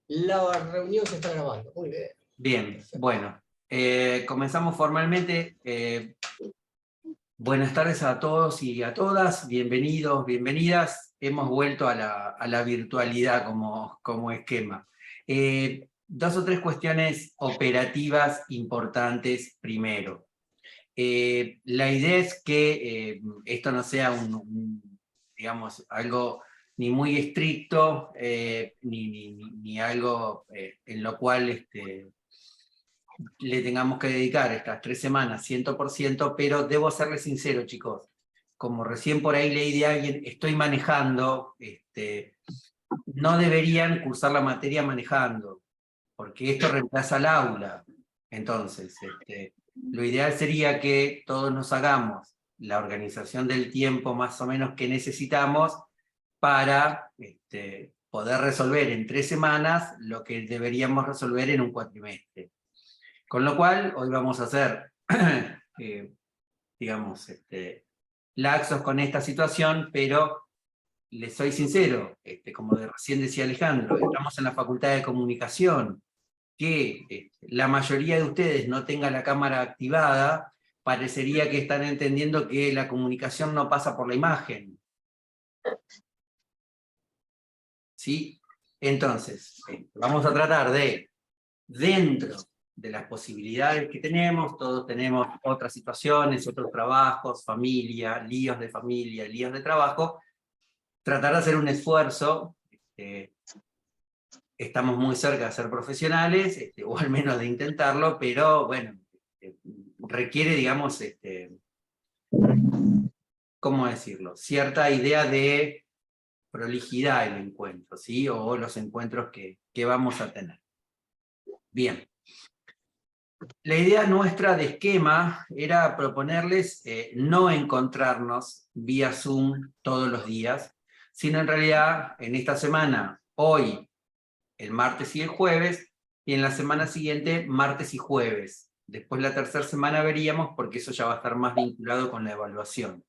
La reunión se está grabando. Muy bien. Bien, Perfecto. bueno, comenzamos formalmente. Buenas tardes a todos y a todas, bienvenidos, bienvenidas. Hemos vuelto a la virtualidad como esquema. Dos o tres cuestiones operativas importantes primero. La idea es que esto no sea digamos, algo ni muy estricto, ni algo en lo cual le tengamos que dedicar estas 3 semanas 100%, pero debo serles sincero, chicos. Como recién por ahí leí de alguien, estoy manejando, no deberían cursar la materia manejando, porque esto reemplaza al aula. Entonces, lo ideal sería que todos nos hagamos la organización del tiempo más o menos que necesitamos para poder resolver en 3 semanas lo que deberíamos resolver en un cuatrimestre. Con lo cual, hoy vamos a hacer, digamos, laxos con esta situación, pero les soy sincero, como recién decía Alejandro, estamos en la Facultad de Comunicación, que la mayoría de ustedes no tenga la cámara activada, parecería que están entendiendo que la comunicación no pasa por la imagen. ¿Sí? Entonces, vamos a tratar de, dentro de las posibilidades que tenemos, todos tenemos otras situaciones, otros trabajos, líos de trabajo, tratar de hacer un esfuerzo. Estamos muy cerca de ser profesionales, o al menos de intentarlo, pero bueno, requiere, digamos, ¿cómo decirlo? Cierta idea de prolijidad el encuentro, ¿sí? O los encuentros que vamos a tener. Bien. La idea nuestra de esquema era proponerles no encontrarnos vía Zoom todos los días, sino en realidad en esta semana, hoy, el martes y el jueves, y en la semana siguiente, martes y jueves. Después la tercera semana veríamos, porque eso ya va a estar más vinculado con la evaluación.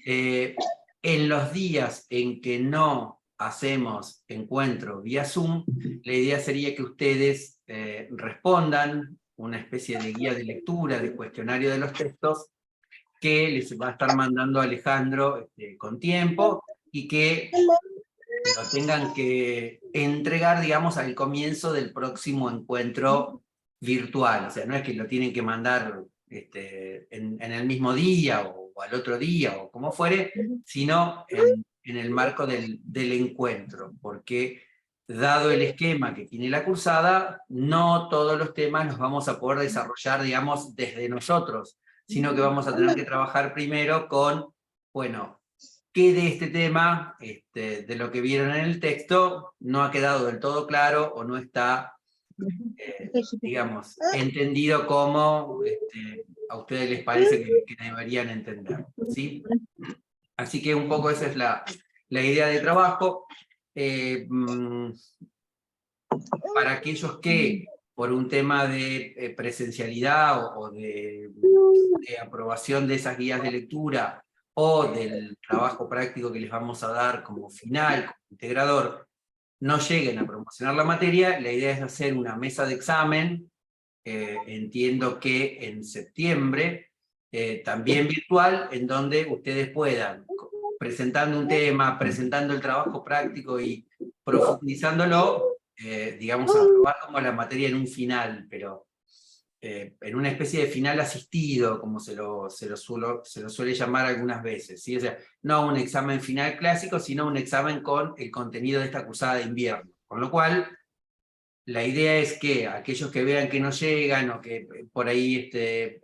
En los días en que no hacemos encuentro vía Zoom, la idea sería que ustedes respondan una especie de guía de lectura, de cuestionario de los textos, que les va a estar mandando Alejandro con tiempo, y que lo tengan que entregar, digamos, al comienzo del próximo encuentro virtual. O sea, no es que lo tienen que mandar en el mismo día o al otro día o como fuere, sino en el marco del encuentro, porque dado el esquema que tiene la cursada, no todos los temas los vamos a poder desarrollar, digamos, desde nosotros, sino que vamos a tener que trabajar primero con, bueno, qué de este tema, de lo que vieron en el texto, no ha quedado del todo claro o no está, digamos, entendido como a ustedes les parece que deberían entender, ¿sí? Así que un poco esa es la idea de trabajo. Para aquellos que, por un tema de presencialidad o de aprobación de esas guías de lectura o del trabajo práctico que les vamos a dar como final, como integrador, no lleguen a promocionar la materia, la idea es hacer una mesa de examen, entiendo que en septiembre, también virtual, en donde ustedes puedan, presentando un tema, presentando el trabajo práctico y profundizándolo, digamos, aprobar como la materia en un final, pero en una especie de final asistido, como se lo suele llamar algunas veces, ¿sí? O sea, no un examen final clásico, sino un examen con el contenido de esta cursada de invierno. Con lo cual, la idea es que aquellos que vean que no llegan o que por ahí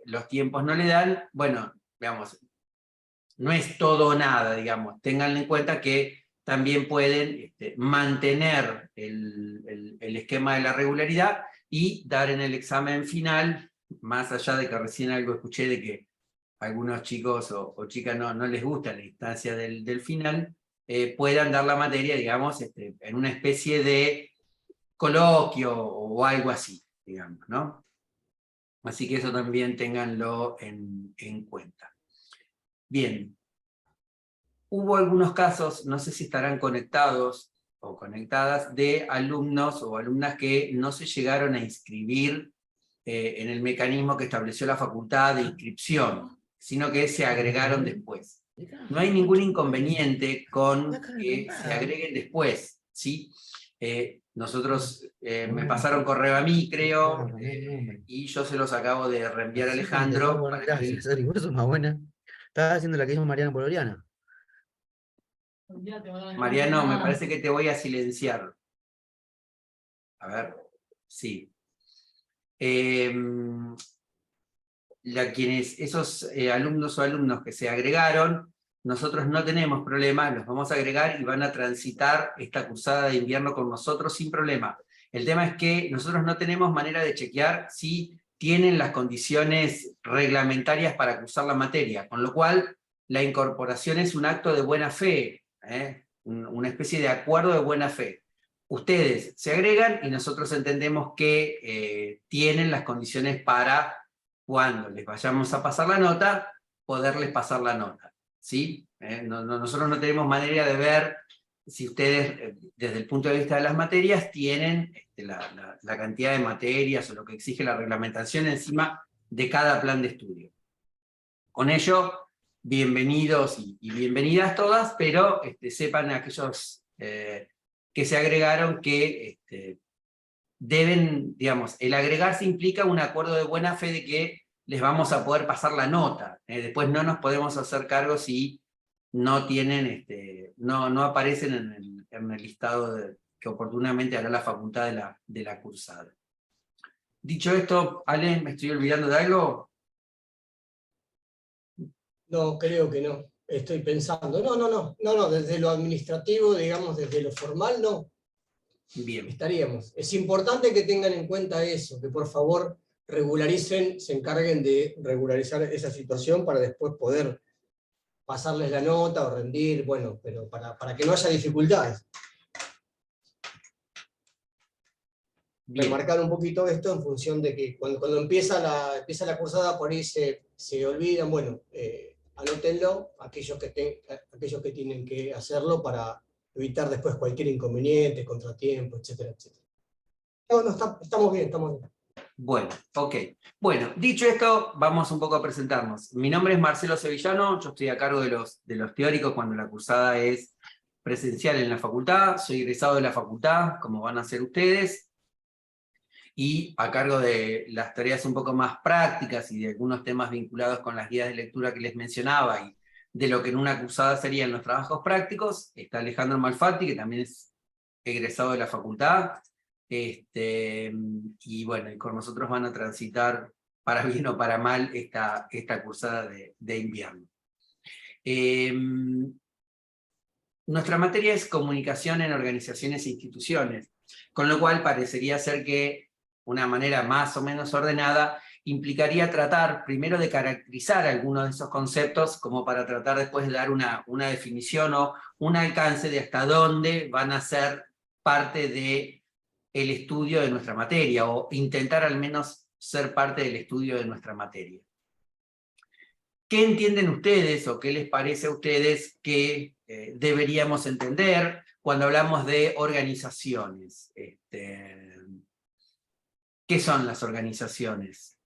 los tiempos no le dan, bueno, digamos, no es todo o nada, digamos, tengan en cuenta que también pueden mantener el esquema de la regularidad y dar en el examen final, más allá de que recién algo escuché de que a algunos chicos o chicas no les gusta la instancia del final, puedan dar la materia, digamos, en una especie de coloquio o algo así, digamos, ¿no? Así que eso también ténganlo en cuenta. Bien. Hubo algunos casos, no sé si estarán conectados, o conectadas de alumnos o alumnas que no se llegaron a inscribir en el mecanismo que estableció la facultad de inscripción, sino que se agregaron después. No hay ningún inconveniente con que se agreguen después, ¿sí? Nosotros, me pasaron correo a mí, creo, y yo se los acabo de reenviar a Alejandro. Gracias, Ari, vos sos más buena. Estaba haciendo la que hizo Mariana Poloriana. Mariano, me parece que te voy a silenciar. A ver, sí. Esos alumnos o alumnos que se agregaron, nosotros no tenemos problema, los vamos a agregar y van a transitar esta cursada de invierno con nosotros sin problema. El tema es que nosotros no tenemos manera de chequear si tienen las condiciones reglamentarias para cursar la materia, con lo cual la incorporación es un acto de buena fe, una especie de acuerdo de buena fe. Ustedes se agregan y nosotros entendemos que tienen las condiciones para, cuando les vayamos a pasar la nota, poderles pasar la nota, ¿sí? Nosotros no tenemos manera de ver si ustedes, desde el punto de vista de las materias, tienen la cantidad de materias o lo que exige la reglamentación encima de cada plan de estudio. Con ello, bienvenidos y bienvenidas todas, pero sepan aquellos que se agregaron que deben, digamos, el agregarse implica un acuerdo de buena fe de que les vamos a poder pasar la nota. Después no nos podemos hacer cargo si no tienen, no aparecen en el listado que oportunamente hará la facultad de la cursada. Dicho esto, Ale, ¿me estoy olvidando de algo? No, creo que no. Estoy pensando. No, desde lo administrativo, digamos, desde lo formal, no. Bien. Estaríamos. Es importante que tengan en cuenta eso, que por favor regularicen, se encarguen de regularizar esa situación para después poder pasarles la nota o rendir, bueno, pero para que no haya dificultades. Bien. Remarcar un poquito esto en función de que cuando empieza la cursada, por ahí se olvidan, bueno, anótenlo, aquellos que tienen que hacerlo para evitar después cualquier inconveniente, contratiempo, etcétera, etcétera. Estamos bien, estamos bien. Bueno, ok. Bueno, dicho esto, vamos un poco a presentarnos. Mi nombre es Marcelo Sevillano, yo estoy a cargo de los teóricos cuando la cursada es presencial en la facultad, soy egresado de la facultad, como van a ser ustedes, y a cargo de las tareas un poco más prácticas y de algunos temas vinculados con las guías de lectura que les mencionaba y de lo que en una cursada serían los trabajos prácticos, está Alejandro Malfatti, que también es egresado de la facultad, y bueno, y con nosotros van a transitar, para bien o para mal, esta cursada de invierno. Nuestra materia es comunicación en organizaciones e instituciones, con lo cual parecería ser que una manera más o menos ordenada implicaría tratar primero de caracterizar algunos de esos conceptos como para tratar después de dar una definición o un alcance de hasta dónde van a ser parte del estudio de nuestra materia, o intentar al menos ser parte del estudio de nuestra materia. ¿Qué entienden ustedes o qué les parece a ustedes que deberíamos entender cuando hablamos de organizaciones? ¿Qué son las organizaciones?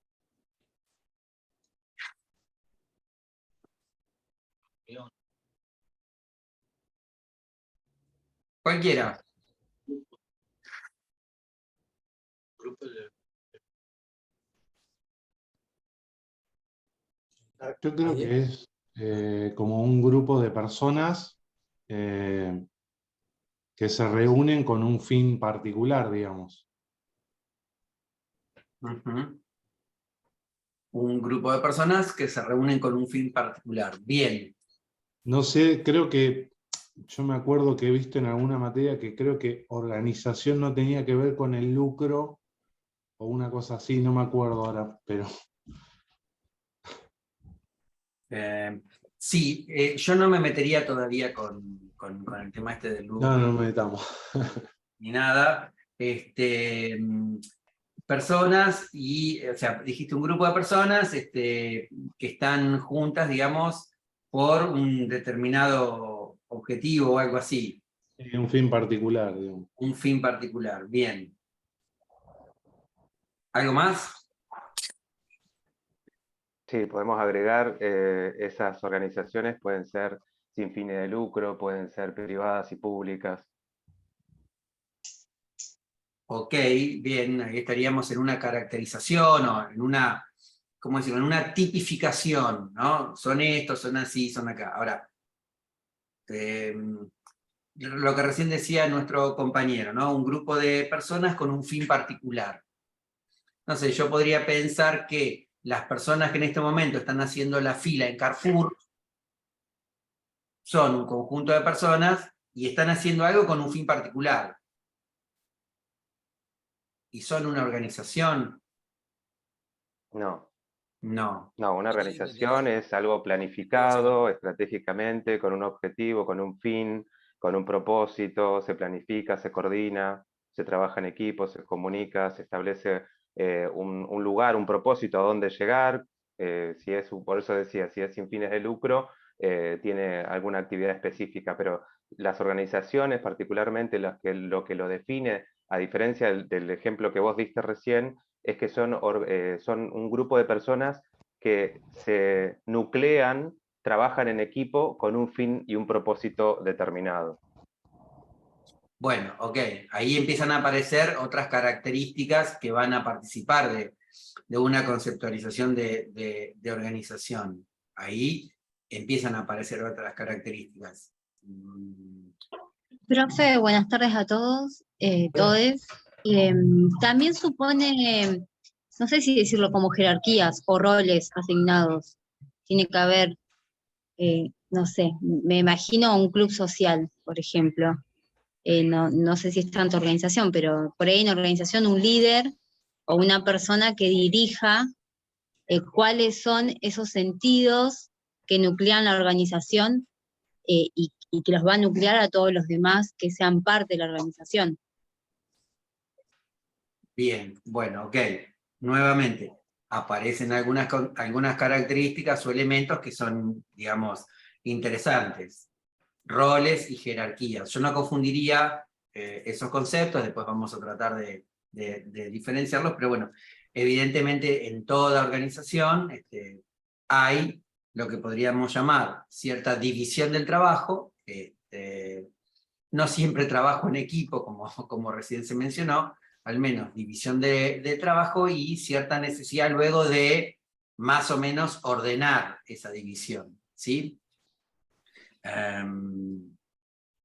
Cualquiera. Yo creo que es como un grupo de personas que se reúnen con un fin particular, digamos. Un grupo de personas que se reúnen con un fin particular. Bien. No sé, creo que, yo me acuerdo que he visto en alguna materia que creo que organización no tenía que ver con el lucro, o una cosa así, no me acuerdo ahora, pero... Sí, yo no me metería todavía con el tema del lucro. No nos metamos. Ni nada. Personas, o sea, dijiste un grupo de personas que están juntas, digamos, por un determinado objetivo o algo así. Un fin particular, digamos. Un fin particular, bien. ¿Algo más? Sí, podemos agregar esas organizaciones, pueden ser sin fines de lucro, pueden ser privadas y públicas. Ok, bien, ahí estaríamos en una caracterización o en una, ¿cómo decirlo? En una tipificación, ¿no? Son estos, son así, son acá. Ahora, lo que recién decía nuestro compañero, ¿no? Un grupo de personas con un fin particular. No sé, yo podría pensar que las personas que en este momento están haciendo la fila en Carrefour son un conjunto de personas y están haciendo algo con un fin particular. ¿Y son una organización? No, No. no, una Yo te digo que organización es algo planificado estratégicamente, con un objetivo, con un fin, con un propósito, se planifica, se coordina, se trabaja en equipo, se comunica, se establece un lugar, un propósito a dónde llegar. Si es, por eso decía, si es sin fines de lucro, tiene alguna actividad específica, pero las organizaciones, particularmente lo que lo define, a diferencia del ejemplo que vos diste recién, es que son un grupo de personas que se nuclean, trabajan en equipo con un fin y un propósito determinado. Bueno, ok, ahí empiezan a aparecer otras características que van a participar de una conceptualización de organización. Ahí empiezan a aparecer otras características. Profe, buenas tardes a todos, todes. También supone, no sé si decirlo como jerarquías o roles asignados. Tiene que haber, no sé, me imagino un club social, por ejemplo. No sé si es tanto organización, pero por ahí en organización un líder o una persona que dirija cuáles son esos sentidos que nuclean la organización y que los va a nuclear a todos los demás que sean parte de la organización. Bien, bueno, ok. Nuevamente, aparecen algunas características o elementos que son, digamos, interesantes. Roles y jerarquías. Yo no confundiría esos conceptos, después vamos a tratar de diferenciarlos, pero bueno, evidentemente en toda organización hay lo que podríamos llamar cierta división del trabajo, no siempre trabajo en equipo, como recién se mencionó, al menos división de trabajo y cierta necesidad luego de más o menos ordenar esa división, ¿sí?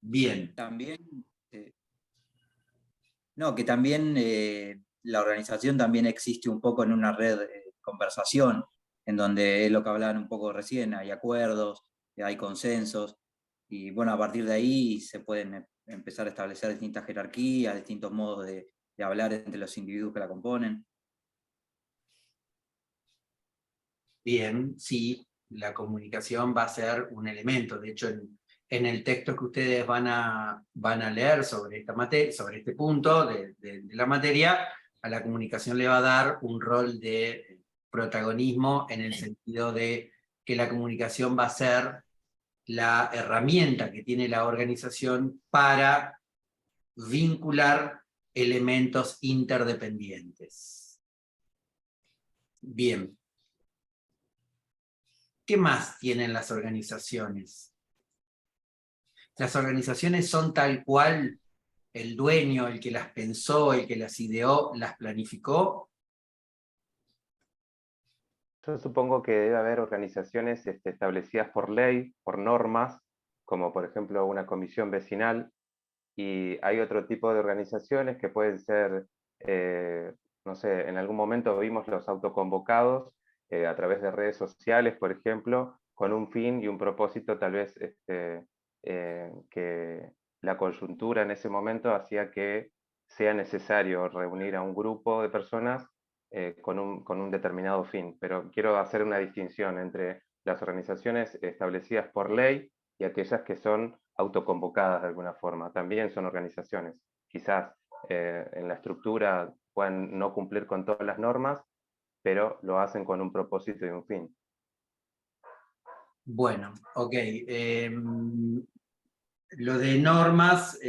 Bien. También, no, que también la organización también existe un poco en una red de conversación, en donde es lo que hablaban un poco recién, hay acuerdos, hay consensos, y bueno, a partir de ahí se pueden empezar a establecer distintas jerarquías, distintos modos de hablar entre los individuos que la componen. Bien, sí, la comunicación va a ser un elemento. De hecho, en el texto que ustedes van a leer sobre esta materia, sobre este punto de la materia, a la comunicación le va a dar un rol de protagonismo en el sentido de que la comunicación va a ser la herramienta que tiene la organización para vincular elementos interdependientes. Bien. ¿Qué más tienen las organizaciones? Las organizaciones son tal cual el dueño, el que las pensó, el que las ideó, las planificó. Yo supongo que debe haber organizaciones establecidas por ley, por normas, como por ejemplo una comisión vecinal, y hay otro tipo de organizaciones que pueden ser, no sé, en algún momento vimos los autoconvocados a través de redes sociales, por ejemplo, con un fin y un propósito tal vez que la coyuntura en ese momento hacía que sea necesario reunir a un grupo de personas con un determinado fin. Pero quiero hacer una distinción entre las organizaciones establecidas por ley y aquellas que son autoconvocadas de alguna forma. También son organizaciones. Quizás en la estructura puedan no cumplir con todas las normas, pero lo hacen con un propósito y un fin. Bueno, ok. lo de normas,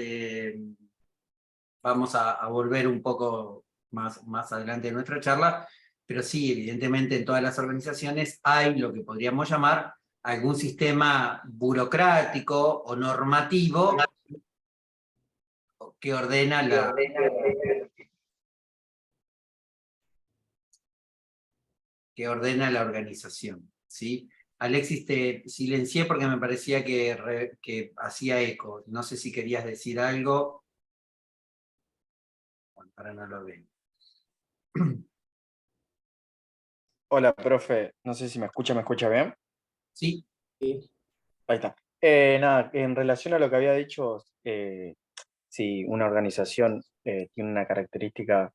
vamos a volver un poco más adelante en nuestra charla, pero sí, evidentemente en todas las organizaciones hay lo que podríamos llamar algún sistema burocrático o normativo que ordena la organización, ¿sí? Alexis, te silencié porque me parecía que hacía eco. No sé si querías decir algo. Bueno, ahora no lo veo. Hola, profe. No sé si me escucha bien. Sí. Ahí está. Nada, en relación a lo que había dicho, si una organización tiene una característica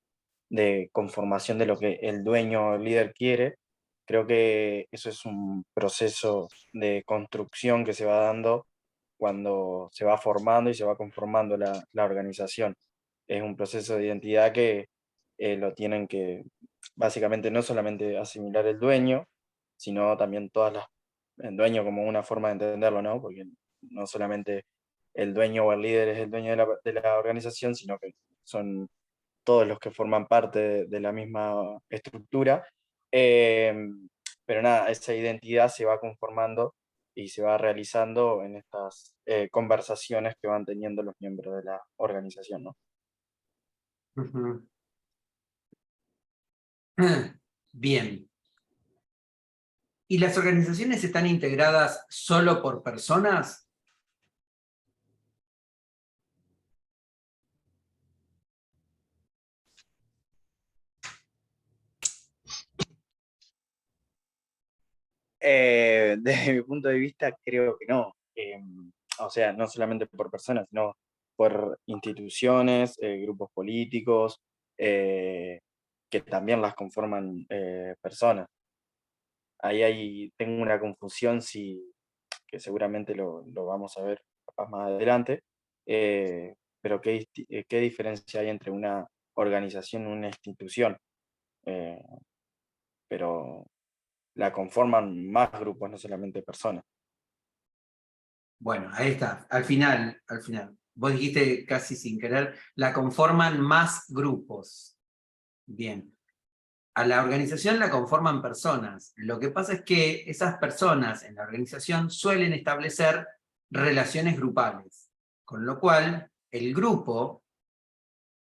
de conformación de lo que el dueño o el líder quiere, creo que eso es un proceso de construcción que se va dando cuando se va formando y se va conformando la organización. Es un proceso de identidad que lo tienen que, básicamente, no solamente asimilar el dueño, sino también el dueño como una forma de entenderlo, ¿no? Porque no solamente el dueño o el líder es el dueño de la organización, sino que son todos los que forman parte de la misma estructura. Pero nada, esa identidad se va conformando y se va realizando en estas conversaciones que van teniendo los miembros de la organización, ¿no? Ujú. Bien. ¿Y las organizaciones están integradas solo por personas? Desde mi punto de vista, creo que no. O sea, no solamente por personas, sino por instituciones, grupos políticos, que también las conforman personas. Tengo una confusión, que seguramente lo vamos a ver capaz más adelante, pero ¿qué diferencia hay entre una organización y una institución? Eh, pero la conforman más grupos, no solamente personas. Bueno, ahí está, al final. Vos dijiste casi sin querer, la conforman más grupos. Bien. A la organización la conforman personas. Lo que pasa es que esas personas en la organización suelen establecer relaciones grupales, con lo cual el grupo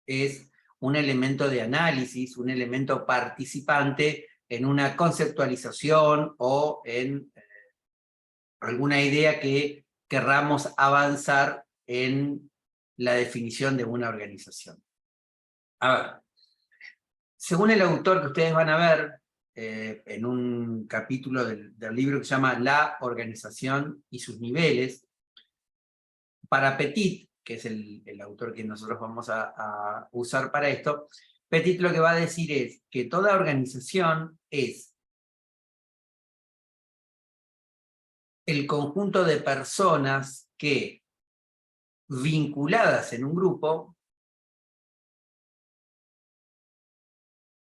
es un elemento de análisis, un elemento participante en una conceptualización o en alguna idea que querramos avanzar en la definición de una organización. A ver, según el autor que ustedes van a ver en un capítulo del libro que se llama La organización y sus niveles, para Petit, que es el autor que nosotros vamos a usar para esto, Petit lo que va a decir es que toda organización es el conjunto de personas que, vinculadas en un grupo,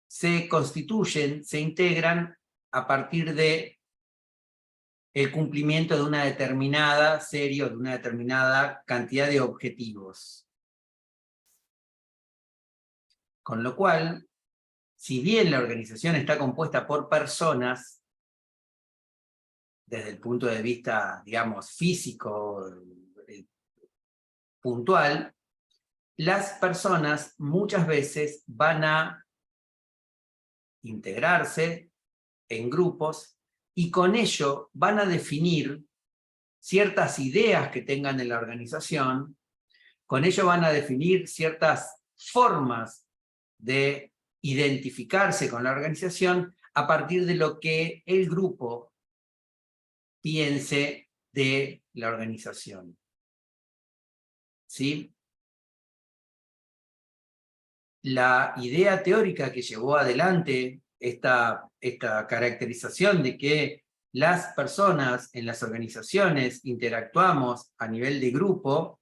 se constituyen, se integran a partir de el cumplimiento de una determinada serie o de una determinada cantidad de objetivos. Con lo cual, si bien la organización está compuesta por personas, desde el punto de vista, digamos, físico, puntual, las personas muchas veces van a integrarse en grupos y con ello van a definir ciertas ideas que tengan en la organización, con ello van a definir ciertas formas de identificarse con la organización a partir de lo que el grupo piense de la organización. ¿Sí? La idea teórica que llevó adelante esta caracterización de que las personas en las organizaciones interactuamos a nivel de grupo,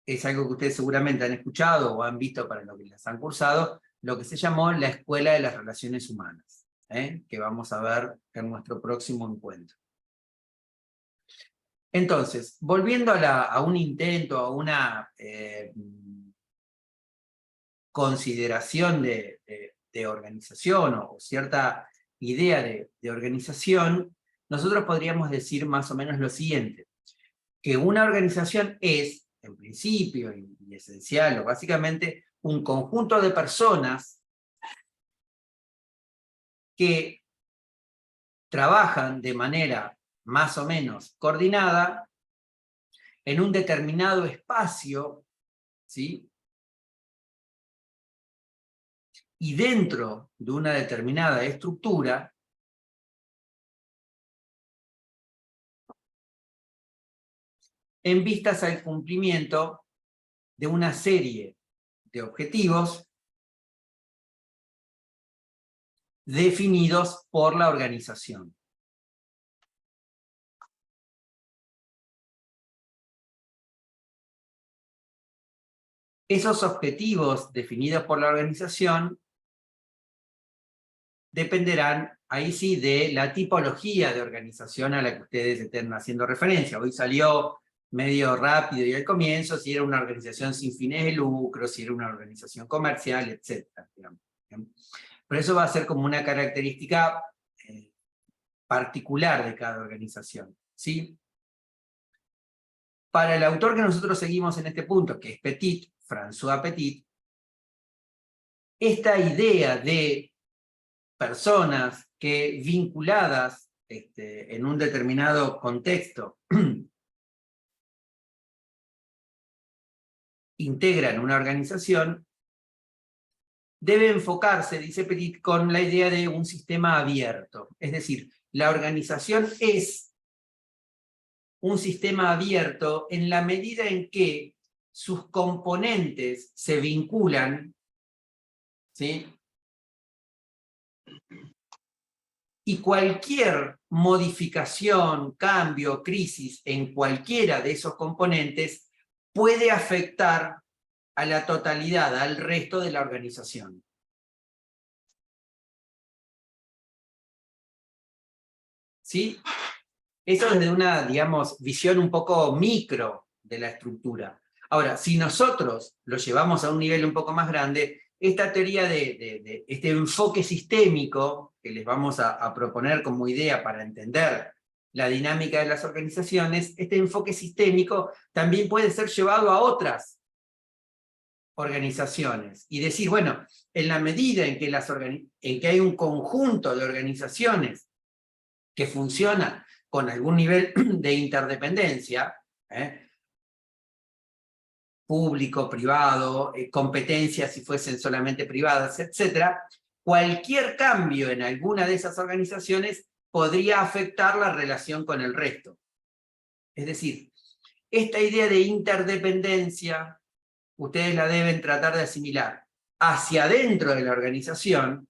es algo que ustedes seguramente han escuchado o han visto para lo que las han cursado, lo que se llamó la Escuela de las Relaciones Humanas, que vamos a ver en nuestro próximo encuentro. Entonces, volviendo a un intento, a una consideración de organización o cierta idea de organización, nosotros podríamos decir más o menos lo siguiente, que una organización es, en principio y esencial o básicamente, un conjunto de personas que trabajan de manera más o menos coordinada en un determinado espacio, ¿sí? Y dentro de una determinada estructura, en vistas al cumplimiento de una serie de objetivos definidos por la organización. Esos objetivos definidos por la organización dependerán, ahí sí, de la tipología de organización a la que ustedes estén haciendo referencia. Hoy salió medio rápido y al comienzo si era una organización sin fines de lucro, si era una organización comercial, etc. Pero eso va a ser como una característica particular de cada organización, ¿sí? Para el autor que nosotros seguimos en este punto, que es Petit, François Petit, esta idea de personas que vinculadas en un determinado contexto integran una organización, debe enfocarse, dice Petit, con la idea de un sistema abierto. Es decir, la organización es un sistema abierto en la medida en que sus componentes se vinculan, ¿sí? Y cualquier modificación, cambio, crisis en cualquiera de esos componentes puede afectar a la totalidad, al resto de la organización. ¿Sí? Eso desde una, digamos, visión un poco micro de la estructura. Ahora, si nosotros lo llevamos a un nivel un poco más grande, esta teoría de este enfoque sistémico que les vamos a proponer como idea para entender la dinámica de las organizaciones, este enfoque sistémico también puede ser llevado a otras organizaciones. Y decir, bueno, en la medida en que hay un conjunto de organizaciones que funcionan con algún nivel de interdependencia, público, privado, competencias si fuesen solamente privadas, etc., cualquier cambio en alguna de esas organizaciones podría afectar la relación con el resto. Es decir, esta idea de interdependencia, ustedes la deben tratar de asimilar hacia adentro de la organización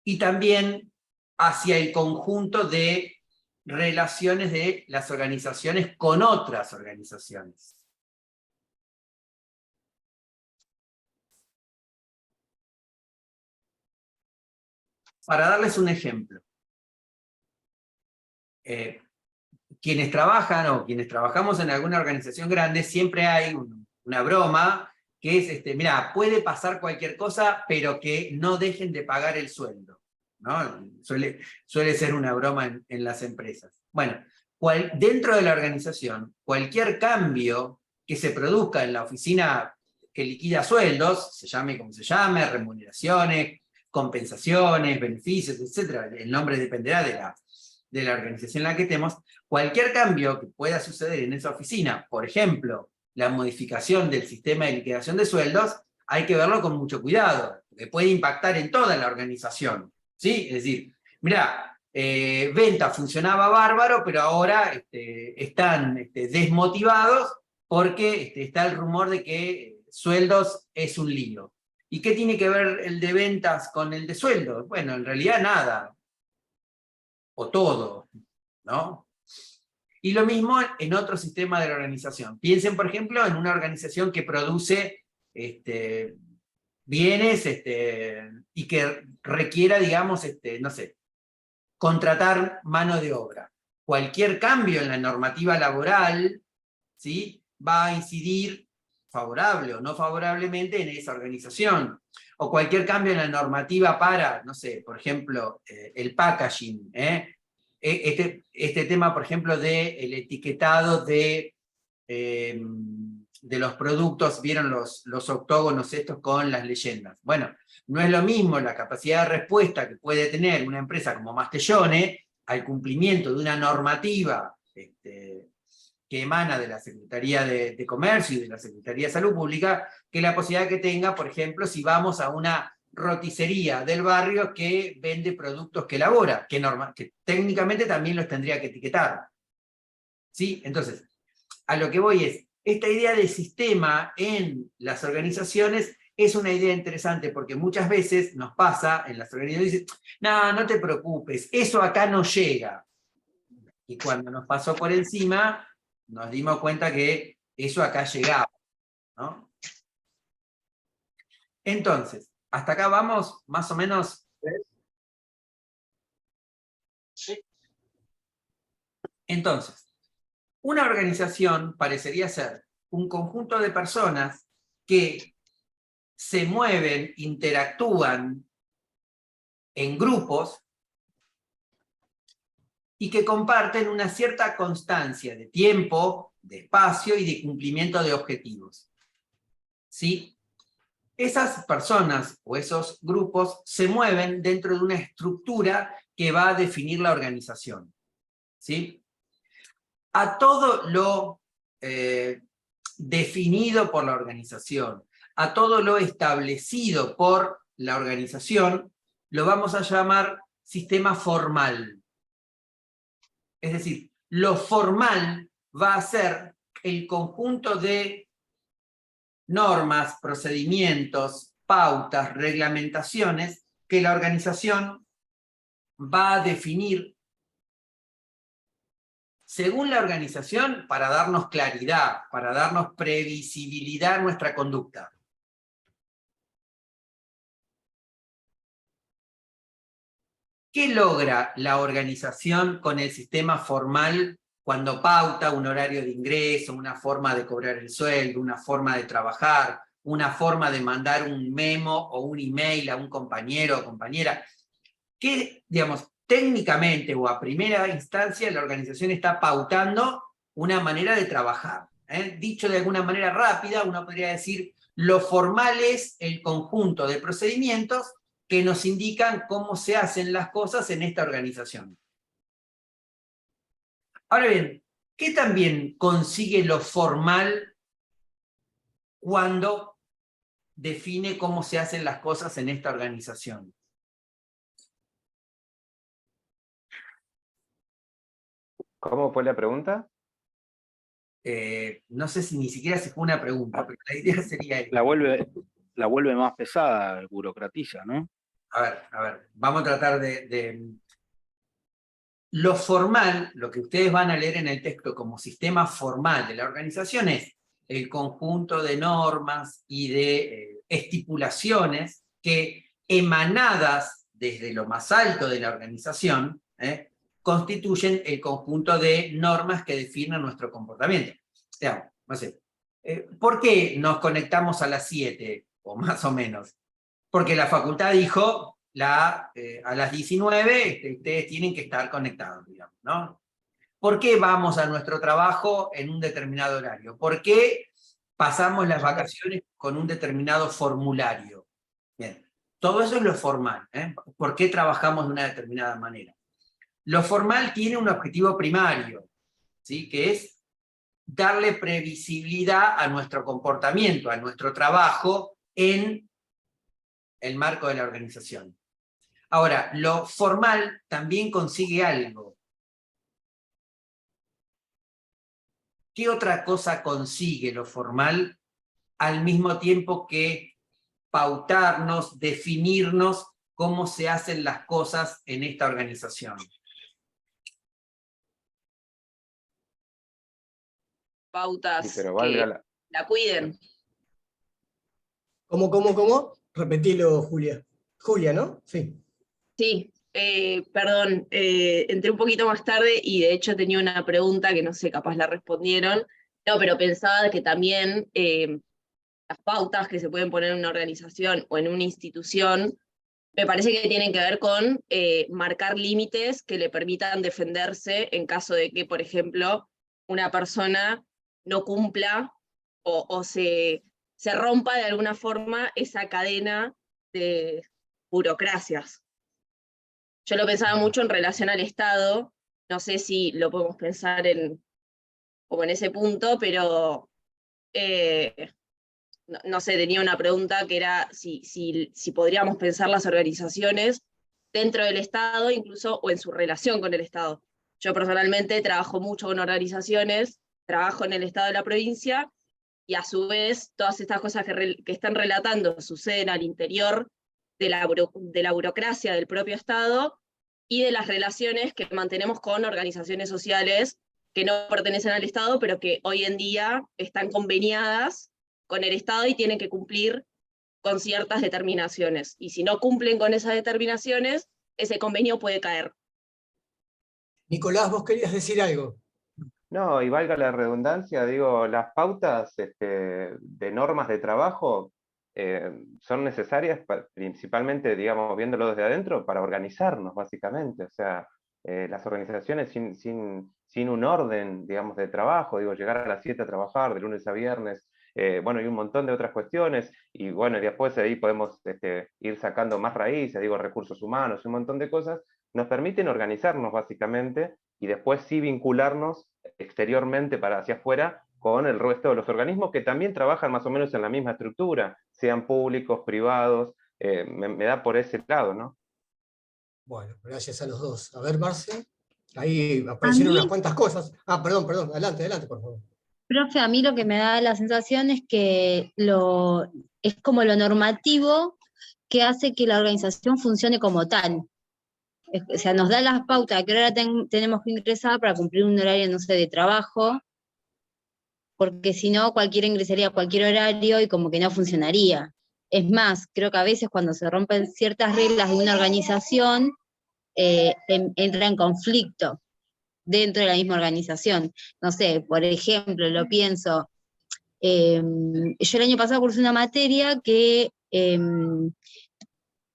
y también hacia el conjunto de relaciones de las organizaciones con otras organizaciones. Para darles un ejemplo, quienes trabajan o quienes trabajamos en alguna organización grande, siempre hay una broma que es, mira, puede pasar cualquier cosa, pero que no dejen de pagar el sueldo, ¿no? Suele ser una broma en las empresas. Bueno, dentro de la organización, cualquier cambio que se produzca en la oficina que liquida sueldos, se llame como se llame, remuneraciones, compensaciones, beneficios, etc., el nombre dependerá de la organización en la que estemos, cualquier cambio que pueda suceder en esa oficina, por ejemplo, la modificación del sistema de liquidación de sueldos, hay que verlo con mucho cuidado, porque puede impactar en toda la organización, ¿sí? Es decir, mirá, venta funcionaba bárbaro, pero ahora están desmotivados porque está el rumor de que sueldos es un lío. ¿Y qué tiene que ver el de ventas con el de sueldos? Bueno, en realidad nada. O todo, ¿no? Y lo mismo en otro sistema de la organización. Piensen, por ejemplo, en una organización que produce bienes y que requiera, digamos, no sé, contratar mano de obra. cualquier cambio en la normativa laboral, ¿sí?, va a incidir favorable o no favorablemente en esa organización. O cualquier cambio en la normativa para, no sé, por ejemplo, el packaging, este tema, por ejemplo, del etiquetado de los productos, vieron los octógonos estos con las leyendas. Bueno, no es lo mismo la capacidad de respuesta que puede tener una empresa como Mastellone al cumplimiento de una normativa que emana de la Secretaría de Comercio y de la Secretaría de Salud Pública, que la posibilidad que tenga, por ejemplo, si vamos a una roticería del barrio que vende productos que elabora, que técnicamente también los tendría que etiquetar. ¿Sí? Entonces, a lo que voy es, esta idea de sistema en las organizaciones es una idea interesante, porque muchas veces nos pasa en las organizaciones, dicen, no, no te preocupes, eso acá no llega. Y cuando nos pasó por encima, nos dimos cuenta que eso acá llegaba, ¿no? Entonces, hasta acá vamos, más o menos. Sí. Entonces, una organización parecería ser un conjunto de personas que se mueven, interactúan en grupos y que comparten una cierta constancia de tiempo, de espacio y de cumplimiento de objetivos. ¿Sí? Esas personas o esos grupos se mueven dentro de una estructura que va a definir la organización. ¿Sí? A todo lo definido por la organización, a todo lo establecido por la organización, lo vamos a llamar sistema formal. Es decir, lo formal va a ser el conjunto de normas, procedimientos, pautas, reglamentaciones que la organización va a definir según la organización para darnos claridad, para darnos previsibilidad a nuestra conducta. ¿Qué logra la organización con el sistema formal cuando pauta un horario de ingreso, una forma de cobrar el sueldo, una forma de trabajar, una forma de mandar un memo o un email a un compañero o compañera? ¿Qué, digamos, técnicamente o a primera instancia la organización está pautando una manera de trabajar? Dicho de alguna manera rápida, uno podría decir, lo formal es el conjunto de procedimientos que nos indican cómo se hacen las cosas en esta organización. Ahora bien, ¿qué también consigue lo formal cuando define cómo se hacen las cosas en esta organización? ¿Cómo fue la pregunta? No sé si ni siquiera se fue una pregunta, pero la idea sería esta. La vuelve más pesada, burocratiza, ¿no? A ver, vamos a tratar Lo formal, lo que ustedes van a leer en el texto como sistema formal de la organización es el conjunto de normas y de estipulaciones que, emanadas desde lo más alto de la organización, constituyen el conjunto de normas que definen nuestro comportamiento. Digamos, no sé, ¿por qué nos conectamos a las 7, o más o menos? Porque la facultad dijo, a las 19 ustedes tienen que estar conectados, digamos, ¿no? ¿Por qué vamos a nuestro trabajo en un determinado horario? ¿Por qué pasamos las vacaciones con un determinado formulario? Bien, todo eso es lo formal, ¿eh? ¿Por qué trabajamos de una determinada manera? Lo formal tiene un objetivo primario, ¿sí? Que es darle previsibilidad a nuestro comportamiento, a nuestro trabajo en el marco de la organización. Ahora, lo formal también consigue algo. ¿Qué otra cosa consigue lo formal al mismo tiempo que pautarnos, definirnos cómo se hacen las cosas en esta organización? Pautas Pero que valga la cuiden. ¿Cómo? Repetilo, Julia. Julia, ¿no? Sí. Sí, Perdón, entré un poquito más tarde y de hecho tenía una pregunta que no sé, capaz la respondieron. No, pero pensaba que también las pautas que se pueden poner en una organización o en una institución, me parece que tienen que ver con marcar límites que le permitan defenderse en caso de que, por ejemplo, una persona no cumpla o se rompa de alguna forma esa cadena de burocracias. Yo lo pensaba mucho en relación al Estado, no sé si lo podemos pensar como en ese punto, pero no sé, tenía una pregunta que era si podríamos pensar las organizaciones dentro del Estado, incluso, o en su relación con el Estado. Yo personalmente trabajo mucho con organizaciones, trabajo en el Estado de la provincia, y a su vez todas estas cosas que están relatando suceden al interior de la burocracia del propio Estado y de las relaciones que mantenemos con organizaciones sociales que no pertenecen al Estado, pero que hoy en día están conveniadas con el Estado y tienen que cumplir con ciertas determinaciones. Y si no cumplen con esas determinaciones, ese convenio puede caer. Nicolás, vos querías decir algo. No, y valga la redundancia, digo, las pautas de normas de trabajo son necesarias principalmente, digamos, viéndolo desde adentro, para organizarnos, básicamente. O sea, las organizaciones sin un orden, digamos, de trabajo, digo, llegar a las 7 a trabajar, de lunes a viernes, bueno, y un montón de otras cuestiones, y bueno, y después de ahí podemos ir sacando más raíces, digo, recursos humanos, un montón de cosas, nos permiten organizarnos, básicamente, y después sí vincularnos exteriormente para hacia afuera con el resto de los organismos que también trabajan más o menos en la misma estructura, sean públicos, privados, me da por ese lado, ¿no? Bueno, gracias a los dos. A ver, Marce, ahí A aparecieron mí, unas cuantas cosas. Ah, perdón, adelante, por favor. profe, a mí lo que me da la sensación es que es como lo normativo que hace que la organización funcione como tal. O sea, nos da las pautas a qué hora tenemos que ingresar para cumplir un horario, no sé, de trabajo, porque si no, cualquiera ingresaría a cualquier horario y como que no funcionaría. Es más, creo que a veces cuando se rompen ciertas reglas de una organización, entra en conflicto dentro de la misma organización. No sé, por ejemplo, lo pienso, yo el año pasado cursé una materia que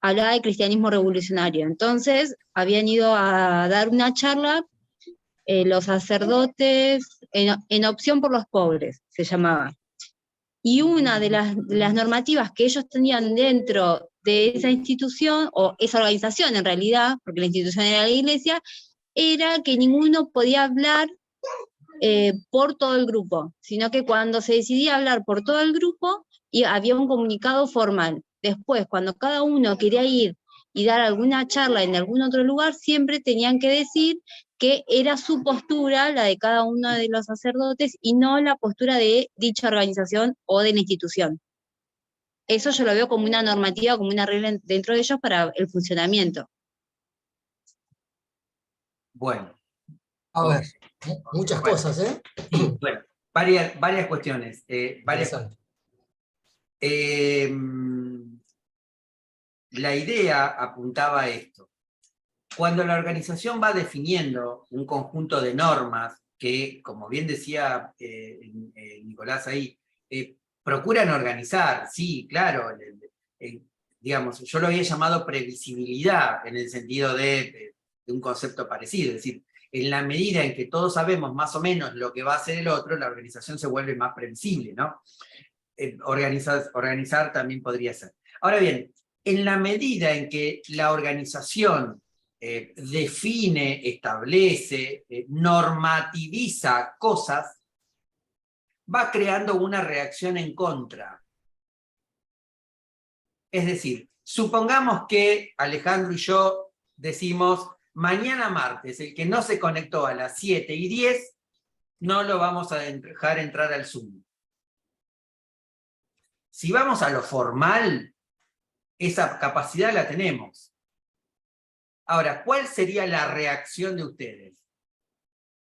hablaba de cristianismo revolucionario. Entonces, habían ido a dar una charla los sacerdotes en opción por los pobres, se llamaba. Y una de las normativas que ellos tenían dentro de esa institución, o esa organización en realidad, porque la institución era la iglesia, era que ninguno podía hablar por todo el grupo, sino que cuando se decidía hablar por todo el grupo, había un comunicado formal. Después, cuando cada uno quería ir y dar alguna charla en algún otro lugar, siempre tenían que decir que era su postura, la de cada uno de los sacerdotes, y no la postura de dicha organización o de la institución. Eso yo lo veo como una normativa, como una regla dentro de ellos para el funcionamiento. Bueno. A ver, muchas cosas, ¿eh? Sí, bueno, varias cuestiones. Interesante. La idea apuntaba a esto. Cuando la organización va definiendo un conjunto de normas que, como bien decía Nicolás ahí, procuran organizar, sí, claro, digamos, yo lo había llamado previsibilidad en el sentido de un concepto parecido, es decir, en la medida en que todos sabemos más o menos lo que va a hacer el otro, la organización se vuelve más previsible, ¿no? Organizar también podría ser. Ahora bien, en la medida en que la organización define, establece, normativiza cosas, va creando una reacción en contra. Es decir, supongamos que Alejandro y yo decimos, mañana martes, el que no se conectó a las 7:10, no lo vamos a dejar entrar al Zoom. Si vamos a lo formal, esa capacidad la tenemos. Ahora, ¿cuál sería la reacción de ustedes?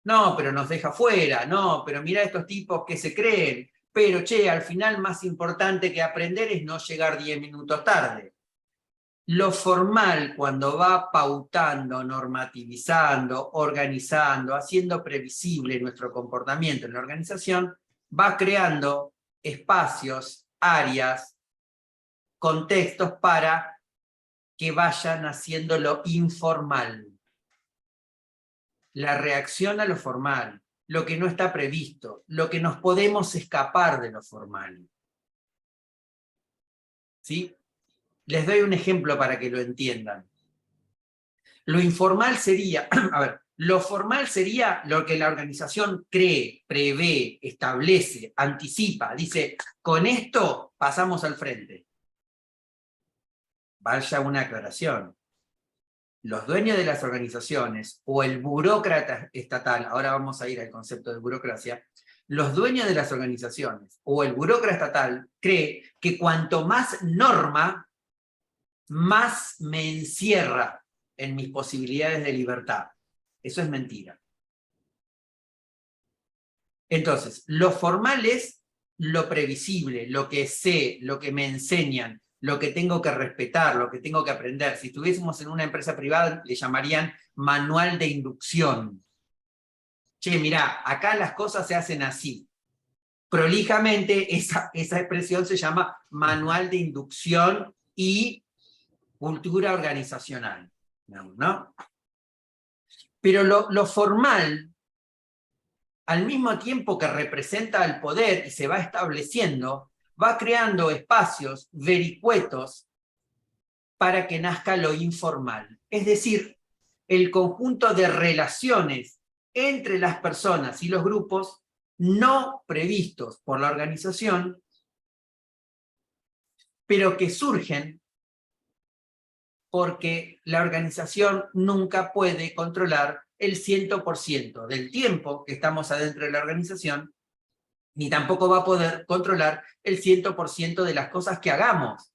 No, pero nos deja fuera, no, pero mira estos tipos que se creen, pero che, al final más importante que aprender es no llegar 10 minutos tarde. Lo formal, cuando va pautando, normativizando, organizando, haciendo previsible nuestro comportamiento en la organización, va creando espacios, áreas, contextos para que vayan haciendo lo informal. La reacción a lo formal, lo que no está previsto, lo que nos podemos escapar de lo formal. ¿Sí? Les doy un ejemplo para que lo entiendan. Lo informal sería, a ver, lo formal sería lo que la organización cree, prevé, establece, anticipa, dice, con esto pasamos al frente. Vaya una aclaración. Los dueños de las organizaciones o el burócrata estatal, ahora vamos a ir al concepto de burocracia, los dueños de las organizaciones o el burócrata estatal cree que cuanto más norma, más me encierra en mis posibilidades de libertad. Eso es mentira. Entonces, lo formal es lo previsible, lo que sé, lo que me enseñan, lo que tengo que respetar, lo que tengo que aprender. Si estuviésemos en una empresa privada, le llamarían manual de inducción. Che, mirá, acá las cosas se hacen así. Prolijamente, esa expresión se llama manual de inducción y cultura organizacional, ¿no? Pero lo formal, al mismo tiempo que representa el poder y se va estableciendo, va creando espacios, vericuetos, para que nazca lo informal. Es decir, el conjunto de relaciones entre las personas y los grupos no previstos por la organización, pero que surgen porque la organización nunca puede controlar el 100% del tiempo que estamos adentro de la organización, ni tampoco va a poder controlar el 100% de las cosas que hagamos,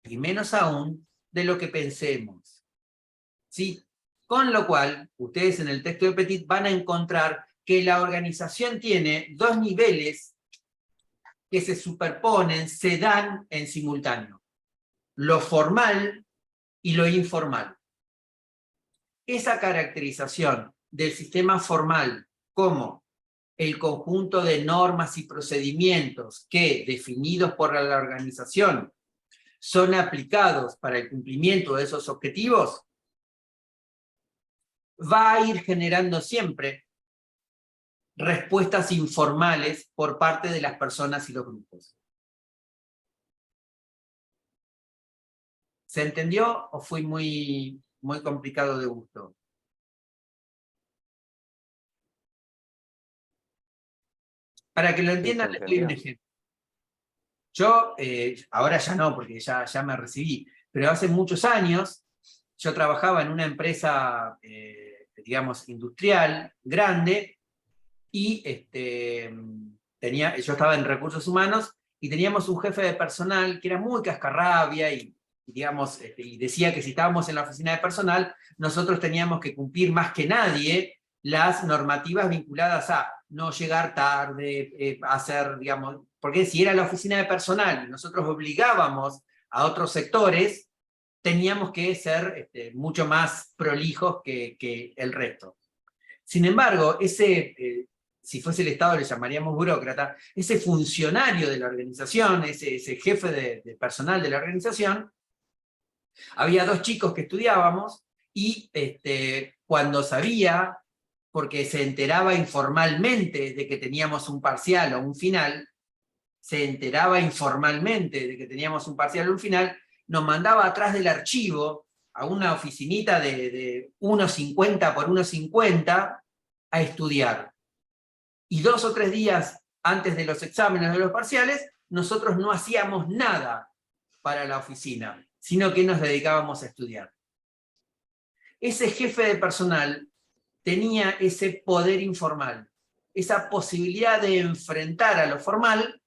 y menos aún de lo que pensemos. ¿Sí? Con lo cual, ustedes en el texto de Petit van a encontrar que la organización tiene dos niveles que se superponen, se dan en simultáneo. Lo formal y lo informal. Esa caracterización del sistema formal como el conjunto de normas y procedimientos que, definidos por la organización, son aplicados para el cumplimiento de esos objetivos, va a ir generando siempre respuestas informales por parte de las personas y los grupos. ¿Se entendió o fui muy complicado de gusto? Para que lo entiendan, les doy un ejemplo. Yo, ahora ya no, porque ya me recibí, pero hace muchos años yo trabajaba en una empresa, digamos, industrial, grande, y yo estaba en recursos humanos, y teníamos un jefe de personal que era muy cascarrabia, digamos, y decía que si estábamos en la oficina de personal, nosotros teníamos que cumplir más que nadie las normativas vinculadas a no llegar tarde, hacer, digamos, porque si era la oficina de personal y nosotros obligábamos a otros sectores, teníamos que ser mucho más prolijos que el resto. Sin embargo, si fuese el Estado le llamaríamos burócrata, ese funcionario de la organización, ese jefe de personal de la organización, había dos chicos que estudiábamos, y cuando sabía, porque se enteraba informalmente de que teníamos un parcial o un final, nos mandaba atrás del archivo a una oficinita de 1,50 por 1,50 a estudiar. Y 2 o 3 días antes de los exámenes de los parciales, nosotros no hacíamos nada para la oficina, sino que nos dedicábamos a estudiar. Ese jefe de personal tenía ese poder informal, esa posibilidad de enfrentar a lo formal,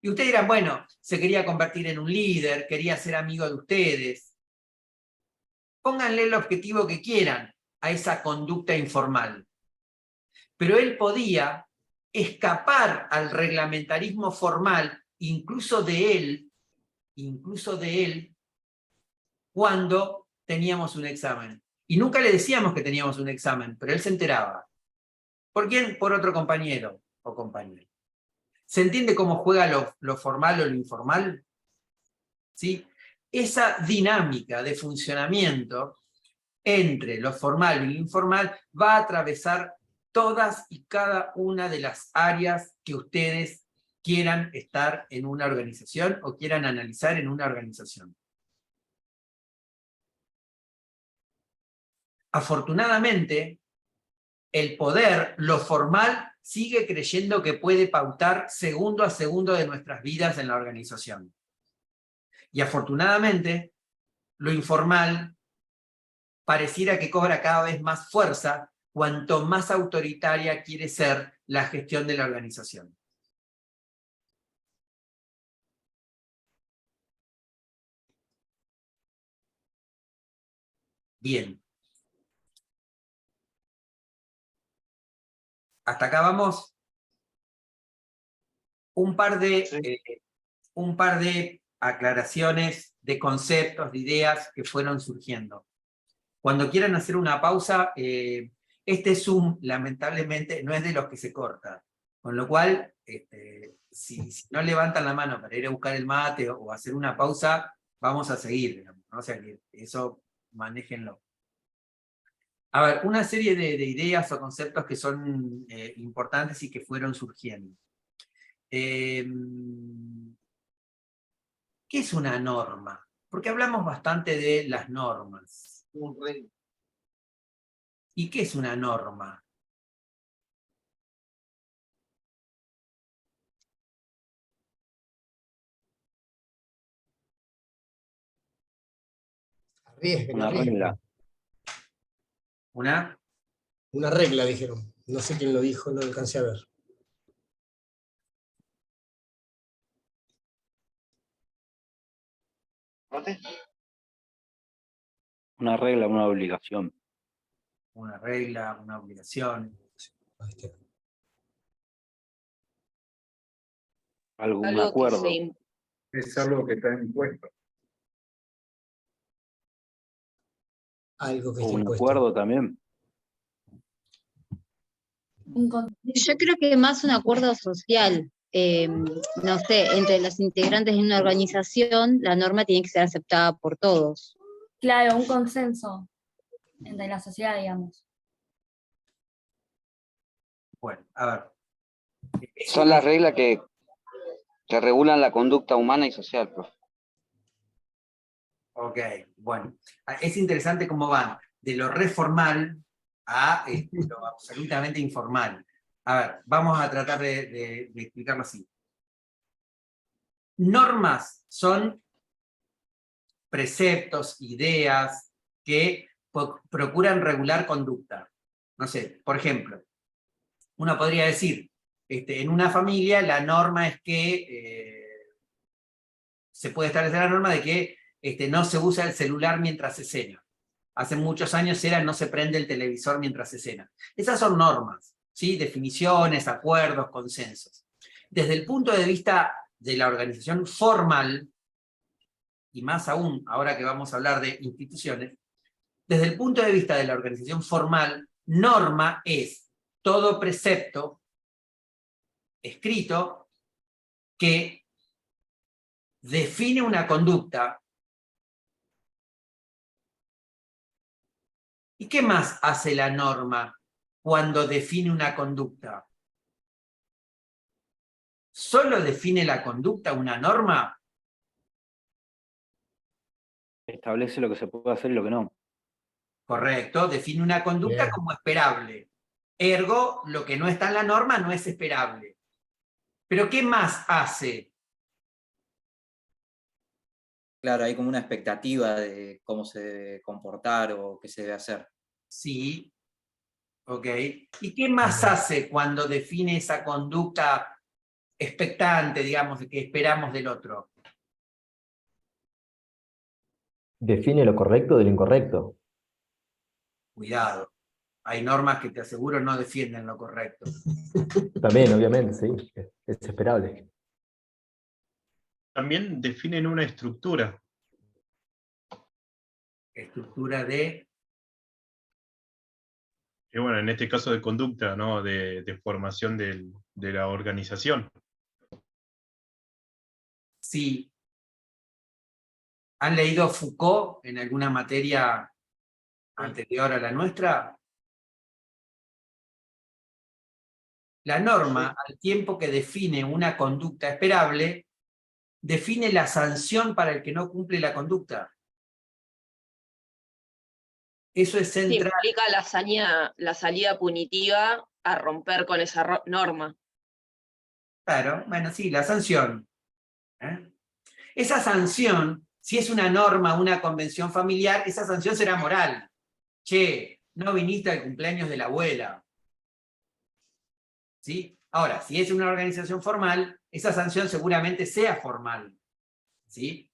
y ustedes dirán, bueno, se quería convertir en un líder, quería ser amigo de ustedes. Pónganle el objetivo que quieran a esa conducta informal. Pero él podía escapar al reglamentarismo formal, incluso de él, cuando teníamos un examen. Y nunca le decíamos que teníamos un examen, pero él se enteraba. ¿Por quién? Por otro compañero o compañera. ¿Se entiende cómo juega lo formal o lo informal? ¿Sí? Esa dinámica de funcionamiento entre lo formal y lo informal va a atravesar todas y cada una de las áreas que ustedes quieran estar en una organización o quieran analizar en una organización. Afortunadamente, el poder, lo formal, sigue creyendo que puede pautar segundo a segundo de nuestras vidas en la organización. Y afortunadamente, lo informal pareciera que cobra cada vez más fuerza cuanto más autoritaria quiere ser la gestión de la organización. Bien. Hasta acá vamos. Un par de aclaraciones de conceptos, de ideas que fueron surgiendo. Cuando quieran hacer una pausa, este Zoom, lamentablemente, no es de los que se corta. Con lo cual, si no levantan la mano para ir a buscar el mate o hacer una pausa, vamos a seguir, digamos, ¿no? O sea, que eso manéjenlo. A ver, una serie de ideas o conceptos que son importantes y que fueron surgiendo. ¿Qué es una norma? Porque hablamos bastante de las normas. ¿Y qué es una norma? Arriesguen, Una arriesguen. regla. Una regla, dijeron. No sé quién lo dijo, no lo alcancé a ver. Una regla, una obligación. Una regla, una obligación. Un Algo que acuerdo. Es algo que está impuesto. Algo que O está un impuesto. acuerdo también. Yo creo que más un acuerdo social, no sé, entre los integrantes de una organización, la norma tiene que ser aceptada por todos. Claro, un consenso entre la sociedad, digamos. Bueno, a ver. Son las reglas que regulan la conducta humana y social, profe. Ok, bueno. Es interesante cómo van de lo reformal a lo absolutamente informal. A ver, vamos a tratar de explicarlo así. Normas son preceptos, ideas que procuran regular conducta. No sé, por ejemplo, uno podría decir, en una familia la norma es que se puede establecer la norma de que no se usa el celular mientras se cena. Hace muchos años era no se prende el televisor mientras se cena. Esas son normas, ¿sí? Definiciones, acuerdos, consensos. Desde el punto de vista de la organización formal, y más aún ahora que vamos a hablar de instituciones, desde el punto de vista de la organización formal, norma es todo precepto escrito que define una conducta. ¿Y qué más hace la norma cuando define una conducta? ¿Solo define la conducta una norma? Establece lo que se puede hacer y lo que no. Correcto, define una conducta Bien. como esperable. Ergo, lo que no está en la norma no es esperable. ¿Pero qué más hace? Claro, hay como una expectativa de cómo se debe comportar o qué se debe hacer. Sí, ok. ¿Y qué más hace cuando define esa conducta expectante, digamos, que esperamos del otro? Define lo correcto de lo incorrecto. Cuidado. Hay normas que te aseguro no defienden lo correcto. También, obviamente, sí, es esperable. También definen una estructura. estructura de... Y bueno, en este caso de conducta, ¿no? De formación de la organización. Si han leído Foucault en alguna materia anterior a la nuestra, la norma, al tiempo que define una conducta esperable, define la sanción para el que no cumple la conducta. Eso es Sí, central. implica la salida punitiva a romper con esa norma. Claro, bueno, sí, la sanción. Esa sanción, si es una norma, una convención familiar, esa sanción será moral. Che, no viniste al cumpleaños de la abuela. ¿Sí? Ahora, si es una organización formal, esa sanción seguramente sea formal. ¿Sí?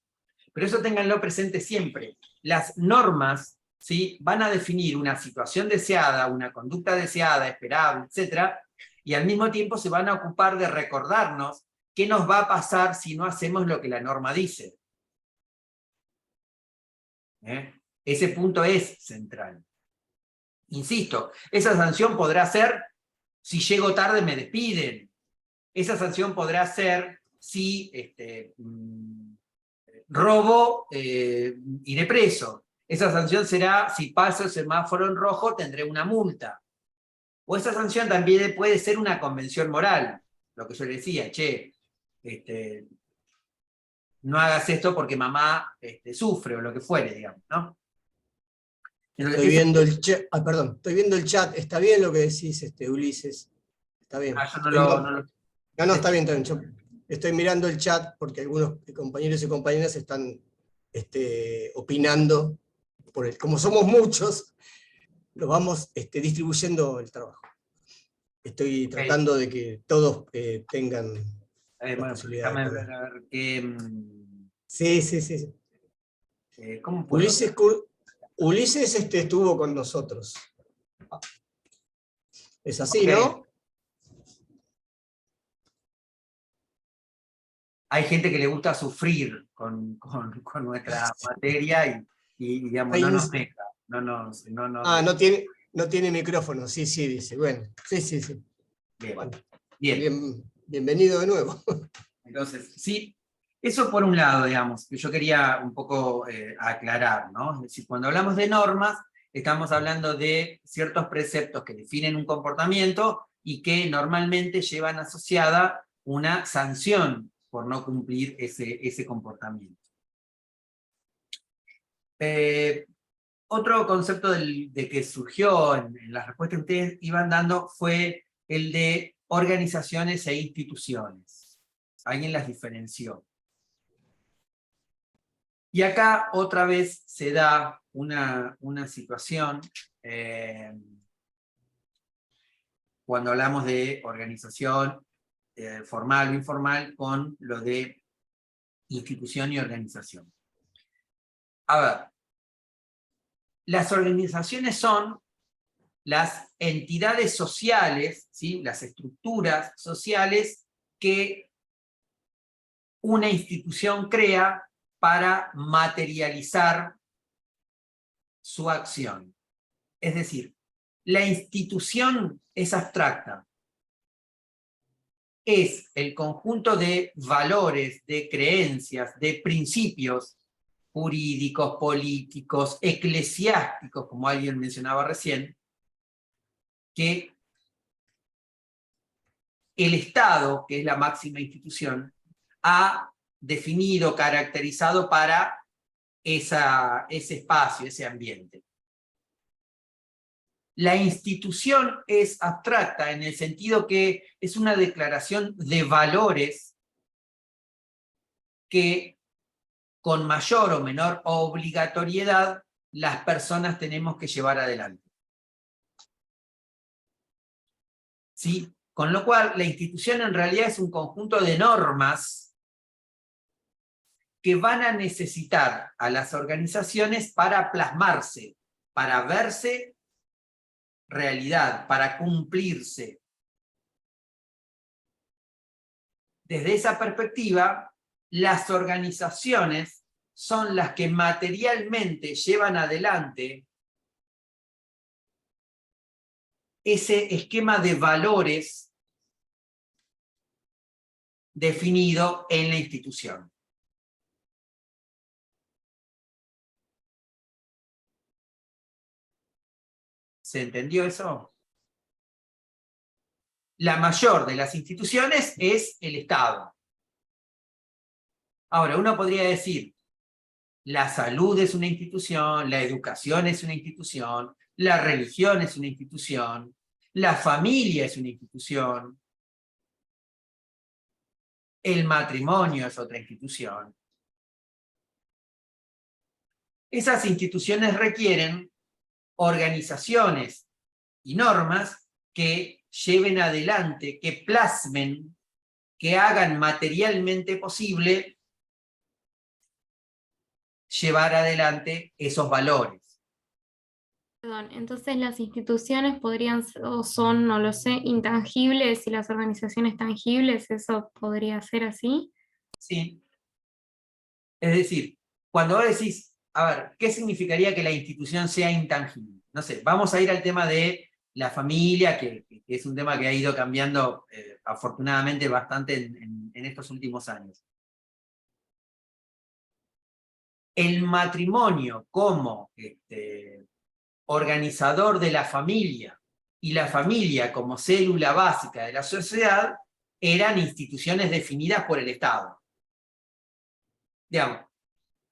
Pero eso ténganlo presente siempre. Las normas, ¿sí?, van a definir una situación deseada, una conducta deseada, esperable, etc. Y al mismo tiempo se van a ocupar de recordarnos qué nos va a pasar si no hacemos lo que la norma dice. Ese punto es central. Insisto, esa sanción podrá ser si llego tarde me despiden. Esa sanción podrá ser si robo, iré preso. Esa sanción será si paso el semáforo en rojo tendré una multa. O esa sanción también puede ser una convención moral. Lo que yo le decía, che, no hagas esto porque mamá sufre o lo que fuere, digamos, ¿no? Entonces, Estoy viendo el chat, perdón, estoy viendo el chat. Está bien lo que decís, Ulises. Está bien. yo no No, está bien, está bien. Yo estoy mirando el chat porque algunos compañeros y compañeras están opinando. Como somos muchos, lo vamos distribuyendo el trabajo. Estoy tratando de que todos tengan la posibilidad de poder. A ver qué... Sí. ¿Cómo puedo? Ulises estuvo con nosotros. Es así, Okay. ¿no? Hay gente que le gusta sufrir con nuestra materia y digamos, no nos deja. No tiene micrófono, sí, dice. Bueno, sí. Bien. Bueno, Bien. Bienvenido de nuevo. Entonces, sí, eso por un lado, digamos, que yo quería un poco aclarar, ¿no? Es decir, cuando hablamos de normas, estamos hablando de ciertos preceptos que definen un comportamiento y que normalmente llevan asociada una sanción por no cumplir ese comportamiento. Otro concepto de que surgió en las respuestas que ustedes iban dando fue el de organizaciones e instituciones. Alguien las diferenció. Y acá otra vez se da una situación cuando hablamos de organización formal o informal con lo de institución y organización. A ver, las organizaciones son las entidades sociales, ¿sí?, las estructuras sociales que una institución crea para materializar su acción. Es decir, la institución es abstracta. Es el conjunto de valores, de creencias, de principios jurídicos, políticos, eclesiásticos, como alguien mencionaba recién, que el Estado, que es la máxima institución, ha definido, caracterizado para ese espacio, ese ambiente. La institución es abstracta en el sentido que es una declaración de valores que con mayor o menor obligatoriedad las personas tenemos que llevar adelante. ¿Sí? Con lo cual, la institución en realidad es un conjunto de normas que van a necesitar a las organizaciones para plasmarse, para verse realidad, para cumplirse. Desde esa perspectiva, las organizaciones son las que materialmente llevan adelante ese esquema de valores definido en la institución. ¿Se entendió eso? La mayor de las instituciones es el Estado. Ahora, uno podría decir, la salud es una institución, la educación es una institución, la religión es una institución, la familia es una institución, el matrimonio es otra institución. Esas instituciones requieren organizaciones y normas que lleven adelante, que plasmen, que hagan materialmente posible llevar adelante esos valores. Perdón, entonces las instituciones podrían ser, o son, no lo sé, intangibles y las organizaciones tangibles, ¿eso podría ser así? Sí. Es decir, cuando vos decís, a ver, ¿qué significaría que la institución sea intangible? No sé, vamos a ir al tema de la familia, que es un tema que ha ido cambiando afortunadamente bastante en estos últimos años. El matrimonio como organizador de la familia y la familia como célula básica de la sociedad eran instituciones definidas por el Estado. Digamos,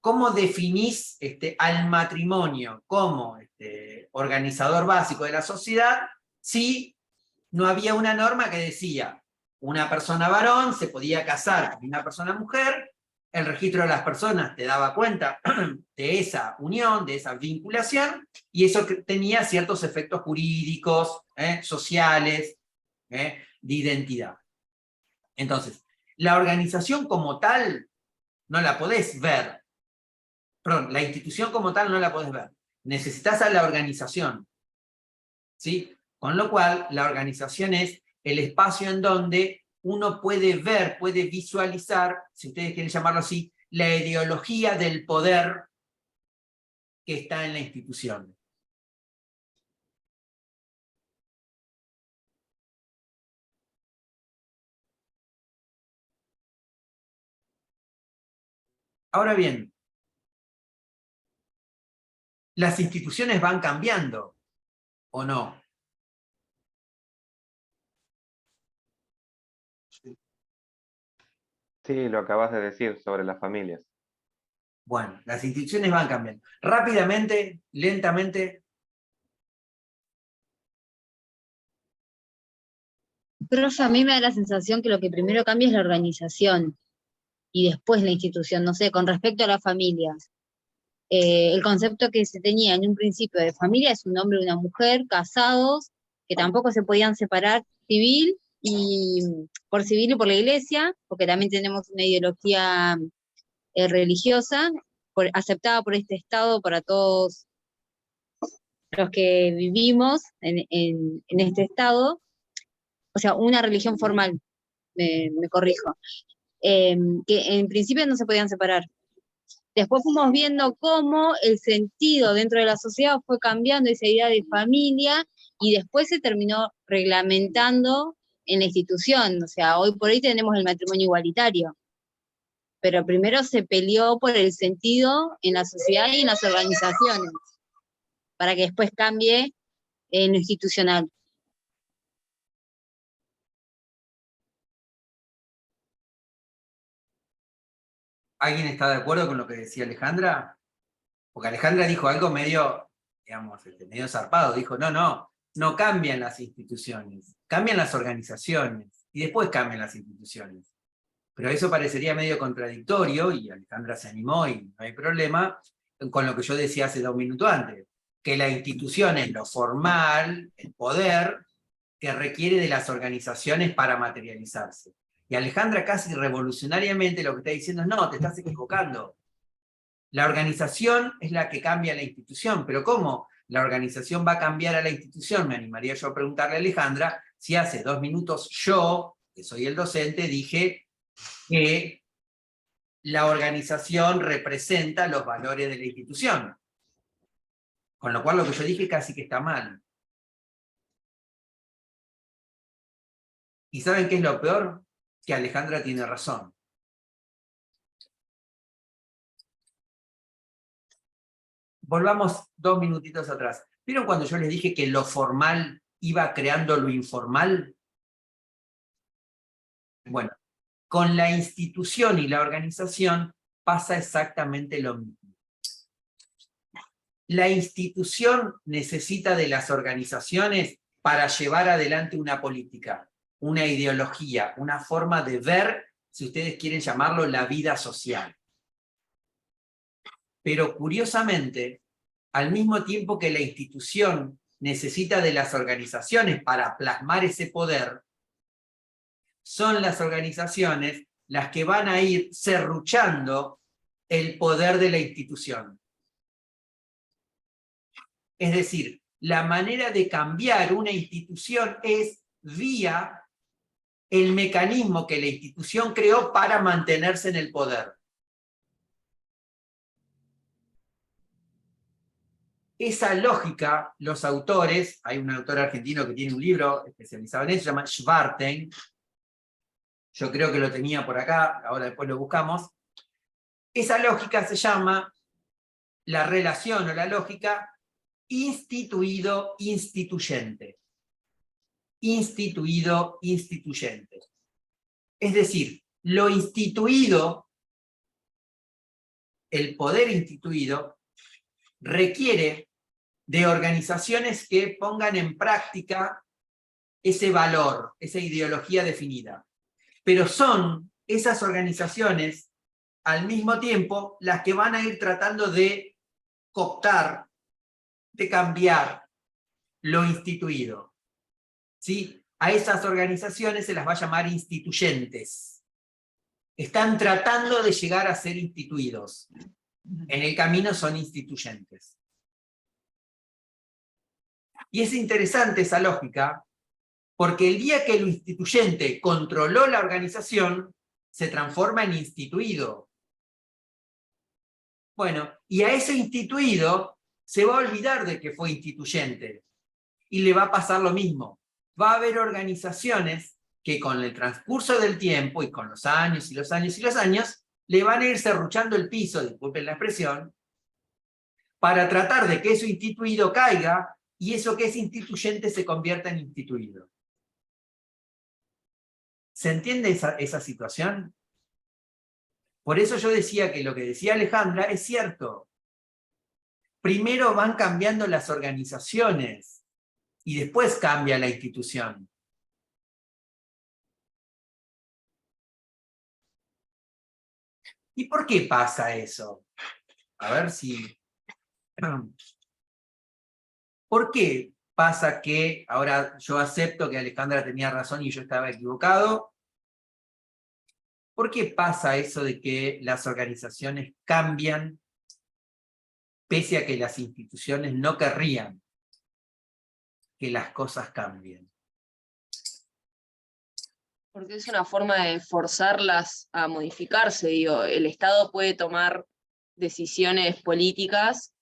¿cómo definís al matrimonio como organizador básico de la sociedad si no había una norma que decía una persona varón se podía casar con una persona mujer, el registro de las personas te daba cuenta de esa unión, de esa vinculación, y eso tenía ciertos efectos jurídicos, sociales, de identidad? Entonces, la organización como tal no la podés ver. Perdón, la institución como tal no la podés ver. Necesitas a la organización, ¿sí? Con lo cual, la organización es el espacio en donde uno puede ver, puede visualizar, si ustedes quieren llamarlo así, la ideología del poder que está en la institución. Ahora bien, ¿las instituciones van cambiando o no? Sí, lo acabas de decir sobre las familias. Bueno, las instituciones van cambiando. Rápidamente, lentamente. Profe, a mí me da la sensación que lo que primero cambia es la organización y después la institución, no sé, con respecto a las familias. El concepto que se tenía en un principio de familia es un hombre y una mujer casados, que tampoco se podían separar civil y por la iglesia, porque también tenemos una ideología religiosa aceptada por este Estado para todos los que vivimos en este Estado, o sea, una religión formal, me corrijo, que en principio no se podían separar. Después fuimos viendo cómo el sentido dentro de la sociedad fue cambiando esa idea de familia y después se terminó reglamentando en la institución. O sea, hoy por hoy tenemos el matrimonio igualitario. Pero primero se peleó por el sentido en la sociedad y en las organizaciones, para que después cambie en lo institucional. ¿Alguien está de acuerdo con lo que decía Alejandra? Porque Alejandra dijo algo medio, digamos, medio zarpado. Dijo, no cambian las instituciones, cambian las organizaciones, y después cambian las instituciones. Pero eso parecería medio contradictorio, y Alejandra se animó y no hay problema, con lo que yo decía hace 2 minutos antes, que la institución es lo formal, el poder, que requiere de las organizaciones para materializarse. Y Alejandra casi revolucionariamente lo que está diciendo es, no, te estás equivocando. La organización es la que cambia la institución, pero ¿cómo la organización va a cambiar a la institución? Me animaría yo a preguntarle a Alejandra si hace 2 minutos yo, que soy el docente, dije que la organización representa los valores de la institución. Con lo cual lo que yo dije casi que está mal. ¿Y saben qué es lo peor? Que Alejandra tiene razón. Volvamos 2 minutitos atrás. ¿Vieron cuando yo les dije que lo formal iba creando lo informal? Bueno, con la institución y la organización pasa exactamente lo mismo. La institución necesita de las organizaciones para llevar adelante una política, una ideología, una forma de ver, si ustedes quieren llamarlo, la vida social. Pero curiosamente, al mismo tiempo que la institución necesita de las organizaciones para plasmar ese poder, son las organizaciones las que van a ir serruchando el poder de la institución. Es decir, la manera de cambiar una institución es vía el mecanismo que la institución creó para mantenerse en el poder. Esa lógica, los autores, hay un autor argentino que tiene un libro especializado en eso, se llama Schwartein, yo creo que lo tenía por acá, ahora después lo buscamos. Esa lógica se llama la relación o la lógica instituido-instituyente. Instituido-instituyente. Es decir, lo instituido, el poder instituido, requiere de organizaciones que pongan en práctica ese valor, esa ideología definida. Pero son esas organizaciones, al mismo tiempo, las que van a ir tratando de cooptar, de cambiar lo instituido. ¿Sí? A esas organizaciones se las va a llamar instituyentes. Están tratando de llegar a ser instituidos. En el camino son instituyentes. Y es interesante esa lógica, porque el día que lo instituyente controló la organización, se transforma en instituido. Bueno, y a ese instituido se va a olvidar de que fue instituyente. Y le va a pasar lo mismo. Va a haber organizaciones que con el transcurso del tiempo, y con los años, y los años, y los años, le van a ir serruchando el piso, disculpen la expresión, para tratar de que eso instituido caiga, y eso que es instituyente se convierta en instituido. ¿Se entiende esa situación? Por eso yo decía que lo que decía Alejandra es cierto. Primero van cambiando las organizaciones y después cambia la institución. ¿Y por qué pasa eso? A ver si... ¿Por qué pasa que, ahora yo acepto que Alejandra tenía razón y yo estaba equivocado? ¿Por qué pasa eso de que las organizaciones cambian pese a que las instituciones no querrían que las cosas cambien? Porque es una forma de forzarlas a modificarse. Digo, el Estado puede tomar decisiones políticas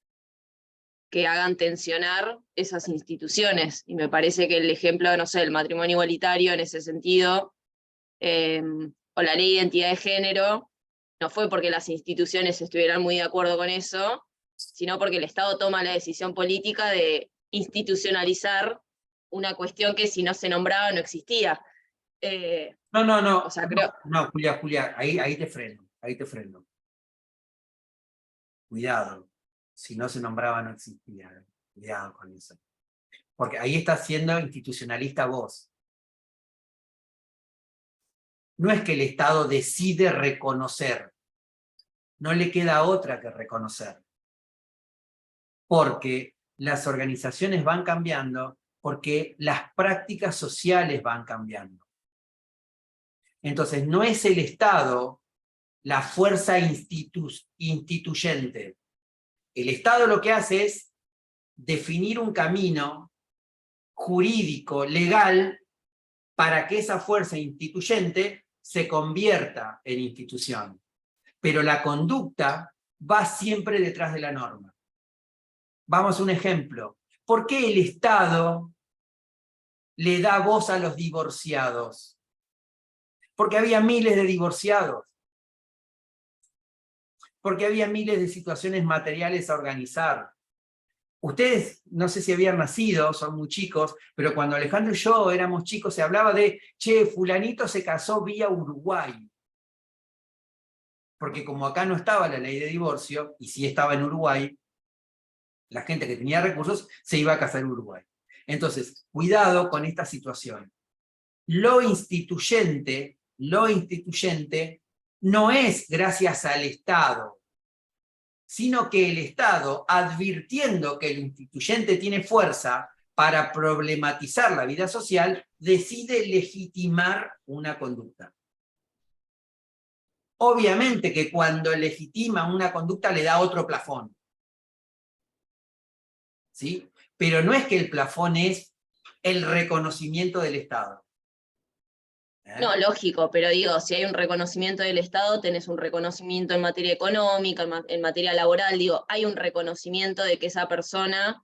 que hagan tensionar esas instituciones. Y me parece que el ejemplo, no sé, el matrimonio igualitario en ese sentido, o la ley de identidad de género, no fue porque las instituciones estuvieran muy de acuerdo con eso, sino porque el Estado toma la decisión política de institucionalizar una cuestión que si no se nombraba no existía. No, o sea, creo... no, Julia, ahí te freno. Cuidado, si no se nombraba no existía. Cuidado con eso. Porque ahí estás siendo institucionalista vos. No es que el Estado decide reconocer, no le queda otra que reconocer. Porque las organizaciones van cambiando, porque las prácticas sociales van cambiando. Entonces no es el Estado la fuerza instituyente. El Estado lo que hace es definir un camino jurídico, legal, para que esa fuerza instituyente se convierta en institución. pero la conducta va siempre detrás de la norma. Vamos a un ejemplo. ¿Por qué el Estado le da voz a los divorciados? Porque había miles de divorciados. Porque había miles de situaciones materiales a organizar. Ustedes, no sé si habían nacido, son muy chicos, pero cuando Alejandro y yo éramos chicos se hablaba de, che, fulanito se casó vía Uruguay. Porque como acá no estaba la ley de divorcio, y sí estaba en Uruguay, la gente que tenía recursos se iba a casar en Uruguay. Entonces, cuidado con esta situación. Lo instituyente no es gracias al Estado, sino que el Estado, advirtiendo que el instituyente tiene fuerza para problematizar la vida social, decide legitimar una conducta. Obviamente que cuando legitima una conducta le da otro plafón. ¿Sí? Pero no es que el plafón es el reconocimiento del Estado. No, lógico, pero digo, si hay un reconocimiento del Estado, tenés un reconocimiento en materia económica, en materia laboral, digo, hay un reconocimiento de que esa persona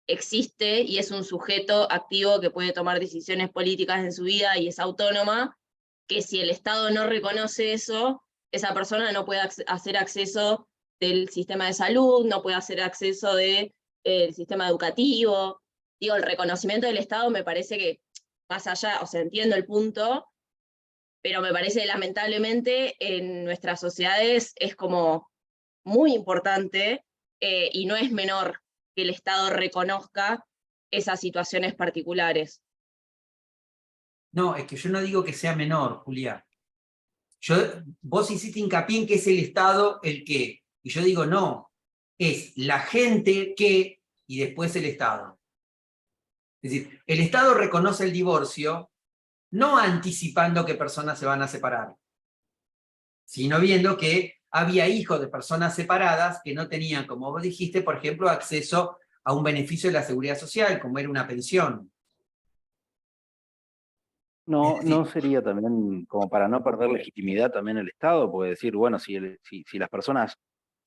existe y es un sujeto activo que puede tomar decisiones políticas en su vida y es autónoma, que si el Estado no reconoce eso, esa persona no puede hacer acceso del sistema de salud, no puede hacer acceso del sistema educativo. Digo, el reconocimiento del Estado me parece que, más allá, o sea, entiendo el punto, pero me parece lamentablemente en nuestras sociedades es como muy importante y no es menor que el Estado reconozca esas situaciones particulares. No, es que yo no digo que sea menor, Julia. Vos hiciste hincapié en que es el Estado el que, y yo digo no, es la gente que, y después el Estado. Es decir, el Estado reconoce el divorcio no anticipando que personas se van a separar, sino viendo que había hijos de personas separadas que no tenían, como vos dijiste, por ejemplo, acceso a un beneficio de la seguridad social, como era una pensión. No sería también como para no perder legitimidad también el Estado, puede decir, bueno, si las personas,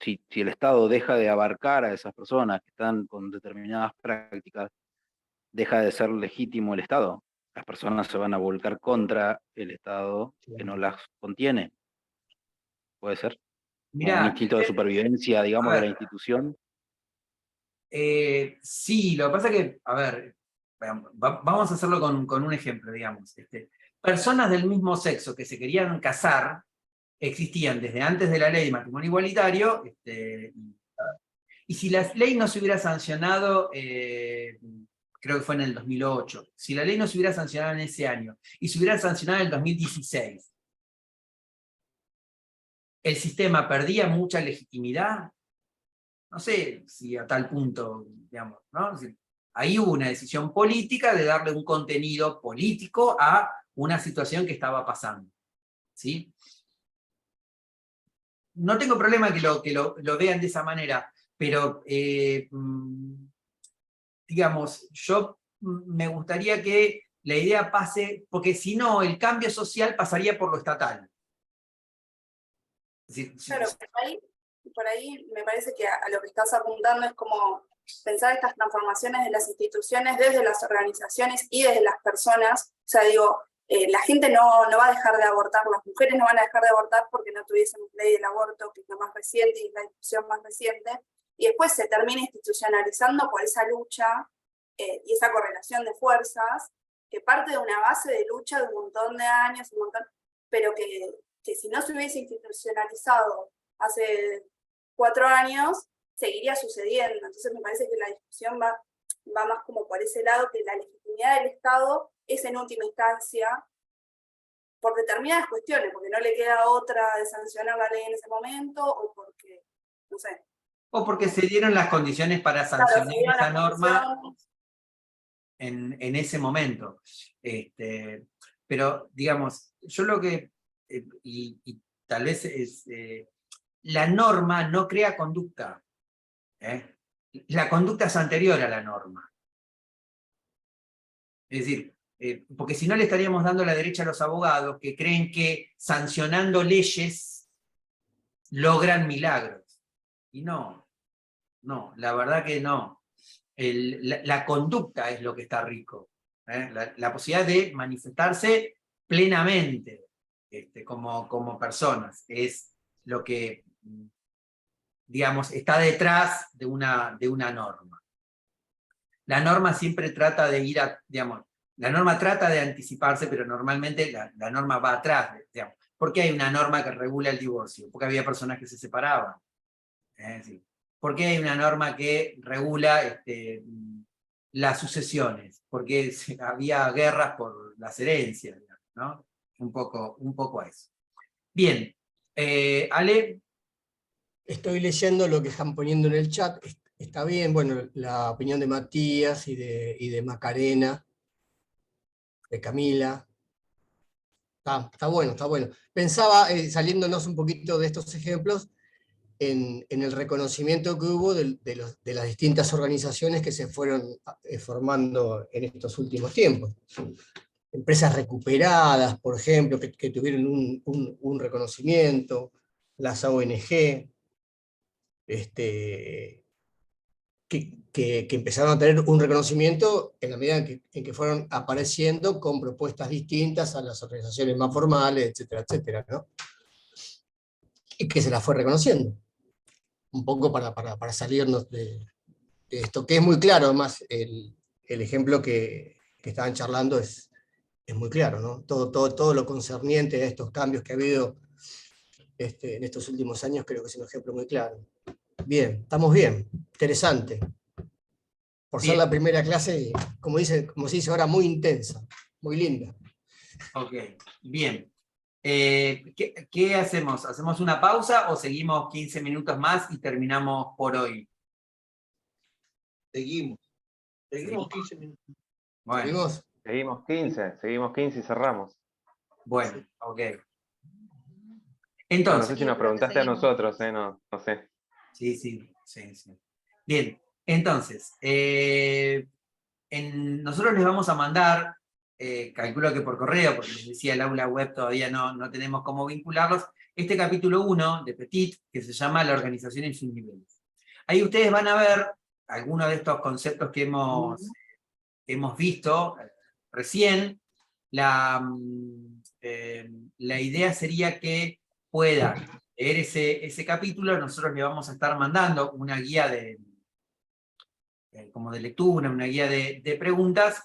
si el Estado deja de abarcar a esas personas que están con determinadas prácticas, deja de ser legítimo el Estado. Las personas se van a volcar contra el Estado que no las contiene. ¿Puede ser? Mirá, un instinto de supervivencia, digamos, de la institución. Sí, lo que pasa es que, a ver, vamos a hacerlo con un ejemplo, digamos. Personas del mismo sexo que se querían casar existían desde antes de la ley de matrimonio igualitario, y si la ley no se hubiera sancionado, creo que fue en el 2008, si la ley no se hubiera sancionado en ese año, y se hubiera sancionado en el 2016, ¿el sistema perdía mucha legitimidad? No sé si a tal punto, digamos, ¿no? Ahí hubo una decisión política de darle un contenido político a una situación que estaba pasando, ¿sí? No tengo problema que lo vean de esa manera, pero, digamos, yo me gustaría que la idea pase, porque si no, el cambio social pasaría por lo estatal. Es decir, claro, por ahí me parece que a lo que estás apuntando es como pensar estas transformaciones de las instituciones desde las organizaciones y desde las personas. O sea, digo, la gente no va a dejar de abortar, las mujeres no van a dejar de abortar porque no tuviésemos ley del aborto, que es lo más reciente y es la discusión más reciente, y después se termina institucionalizando por esa lucha y esa correlación de fuerzas, que parte de una base de lucha de un montón de años, pero que si no se hubiese institucionalizado hace 4 años, seguiría sucediendo. Entonces me parece que la discusión va más como por ese lado, que la legitimidad del Estado es en última instancia por determinadas cuestiones, porque no le queda otra de sancionar la ley en ese momento, o porque, no sé. O porque se dieron las condiciones para sancionar esa norma en ese momento. Pero, digamos, yo lo que, y tal vez es, la norma no crea conducta. La conducta es anterior a la norma. Es decir, porque si no le estaríamos dando la derecha a los abogados que creen que sancionando leyes logran milagros. Y no, la verdad que no. La conducta es lo que está rico. La posibilidad de manifestarse plenamente como personas es lo que, digamos, está detrás de una norma. La norma siempre trata de ir digamos, la norma trata de anticiparse, pero normalmente la norma va atrás, digamos. ¿Por qué hay una norma que regula el divorcio? Porque había personas que se separaban. Sí. ¿Por qué hay una norma que regula las sucesiones? Porque había guerras por las herencias, ¿no? Un poco a eso. Bien, Ale. Estoy leyendo lo que están poniendo en el chat. Está bien, bueno, la opinión de Matías y de Macarena, de Camila. Está bueno, está bueno. Pensaba, saliéndonos un poquito de estos ejemplos, en el reconocimiento que hubo de las distintas organizaciones que se fueron formando en estos últimos tiempos. Empresas recuperadas, por ejemplo, que tuvieron un reconocimiento, las ONG, que empezaron a tener un reconocimiento en la medida en que fueron apareciendo con propuestas distintas a las organizaciones más formales, etcétera, etcétera, ¿no? Y que se las fue reconociendo. Un poco para salirnos de esto, que es muy claro, además, el ejemplo que estaban charlando es muy claro, ¿no? Todo lo concerniente a estos cambios que ha habido en estos últimos años, creo que es un ejemplo muy claro. Bien, estamos bien, interesante. Por ser la primera clase, como se dice ahora, muy intensa, muy linda. Ok, bien. ¿Qué hacemos? ¿Hacemos una pausa o seguimos 15 minutos más y terminamos por hoy? Seguimos 15 minutos. Bueno. Seguimos 15 y cerramos. Bueno, ok. Entonces, no Entonces, sé si nos preguntaste a nosotros, no sé. Sí. Bien, entonces, nosotros les vamos a mandar, calculo que por correo, porque les decía, el aula web todavía no tenemos cómo vincularlos, este capítulo 1 de Petit, que se llama La organización en sus niveles. Ahí ustedes van a ver algunos de estos conceptos que hemos visto recién. La idea sería que puedan leer ese capítulo. Nosotros le vamos a estar mandando una guía como de lectura, una guía de preguntas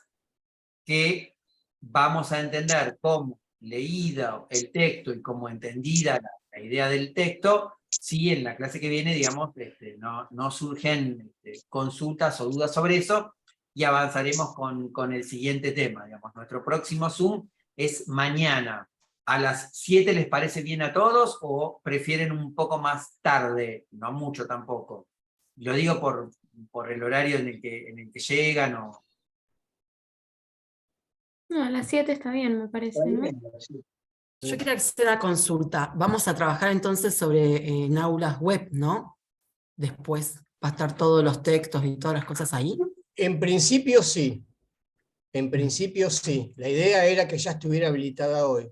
que vamos a entender como leído el texto y como entendida la idea del texto, si en la clase que viene, digamos, no surgen consultas o dudas sobre eso, y avanzaremos con el siguiente tema. Digamos, nuestro próximo Zoom es mañana. ¿A las 7 les parece bien a todos o prefieren un poco más tarde? No mucho tampoco. Lo digo por el horario en el que llegan o... No, a las 7 está bien, me parece, ¿no? Yo quería hacer una consulta. Vamos a trabajar entonces sobre en aulas web, ¿no? Después va a estar todos los textos y todas las cosas ahí. En principio sí. En principio sí. La idea era que ya estuviera habilitada hoy,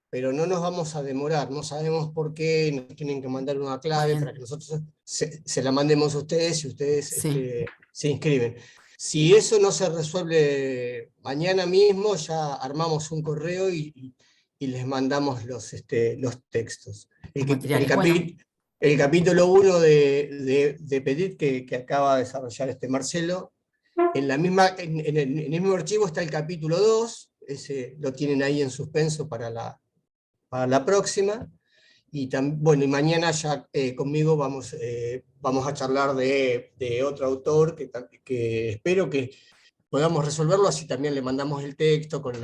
pero no nos vamos a demorar. No sabemos por qué. Nos tienen que mandar una clave para que nosotros se la mandemos a ustedes y ustedes se inscriben. Si eso no se resuelve mañana mismo, ya armamos un correo y les mandamos los textos. El capítulo 1 de Petit que acaba de desarrollar Marcelo, en el mismo archivo está el capítulo 2, ese lo tienen ahí en suspenso para la próxima. Y bueno, y mañana ya conmigo vamos a charlar de otro autor que espero que podamos resolverlo, así también le mandamos el texto con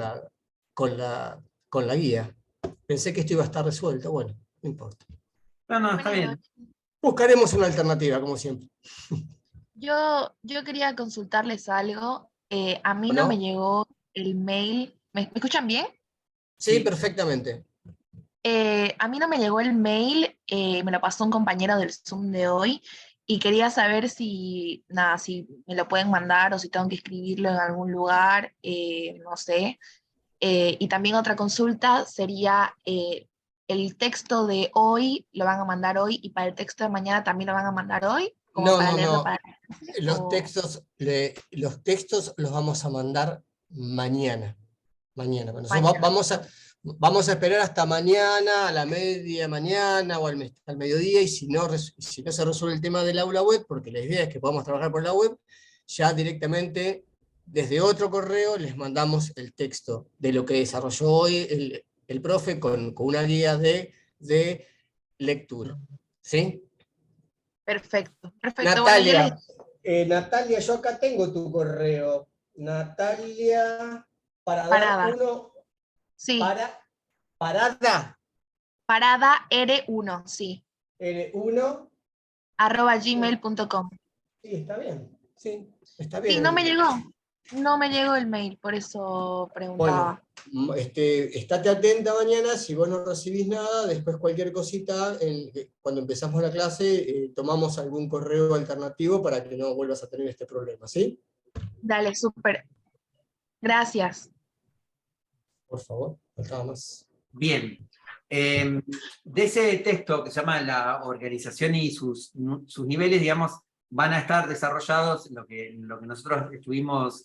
la guía. Pensé que esto iba a estar resuelto, bueno, no importa. No, está bien. Buscaremos una alternativa, como siempre. Yo quería consultarles algo. A mí no me llegó el mail. ¿Me escuchan bien? Sí, perfectamente. A mí no me llegó el mail, me lo pasó un compañero del Zoom de hoy, y quería saber si me lo pueden mandar o si tengo que escribirlo en algún lugar, no sé. Y también otra consulta sería, el texto de hoy lo van a mandar hoy y para el texto de mañana también lo van a mandar hoy, como No, para no, leerlo no. para Los textos los vamos a mandar mañana. Mañana. Nosotros vamos a esperar hasta mañana, a la media mañana o al mediodía, y si no se resuelve el tema del aula web, porque la idea es que podamos trabajar por la web, ya directamente desde otro correo les mandamos el texto de lo que desarrolló hoy el profe con una guía de lectura. ¿Sí? Perfecto, perfecto. Bueno, yo Natalia, Natalia, yo acá tengo tu correo. Natalia, para Parada. dar uno. Sí. Parada. Parada R1, sí. R1. @gmail.com. Sí, está bien. Sí, está Sí, bien. no me llegó. No me llegó el mail, por eso preguntaba. Bueno, estate atenta mañana, si vos no recibís nada, después cualquier cosita, cuando empezamos la clase, tomamos algún correo alternativo para que no vuelvas a tener este problema, ¿sí? Dale, súper. Gracias. Por favor, faltaba más. Bien. De ese texto que se llama La organización y sus niveles, digamos, van a estar desarrollados lo que nosotros estuvimos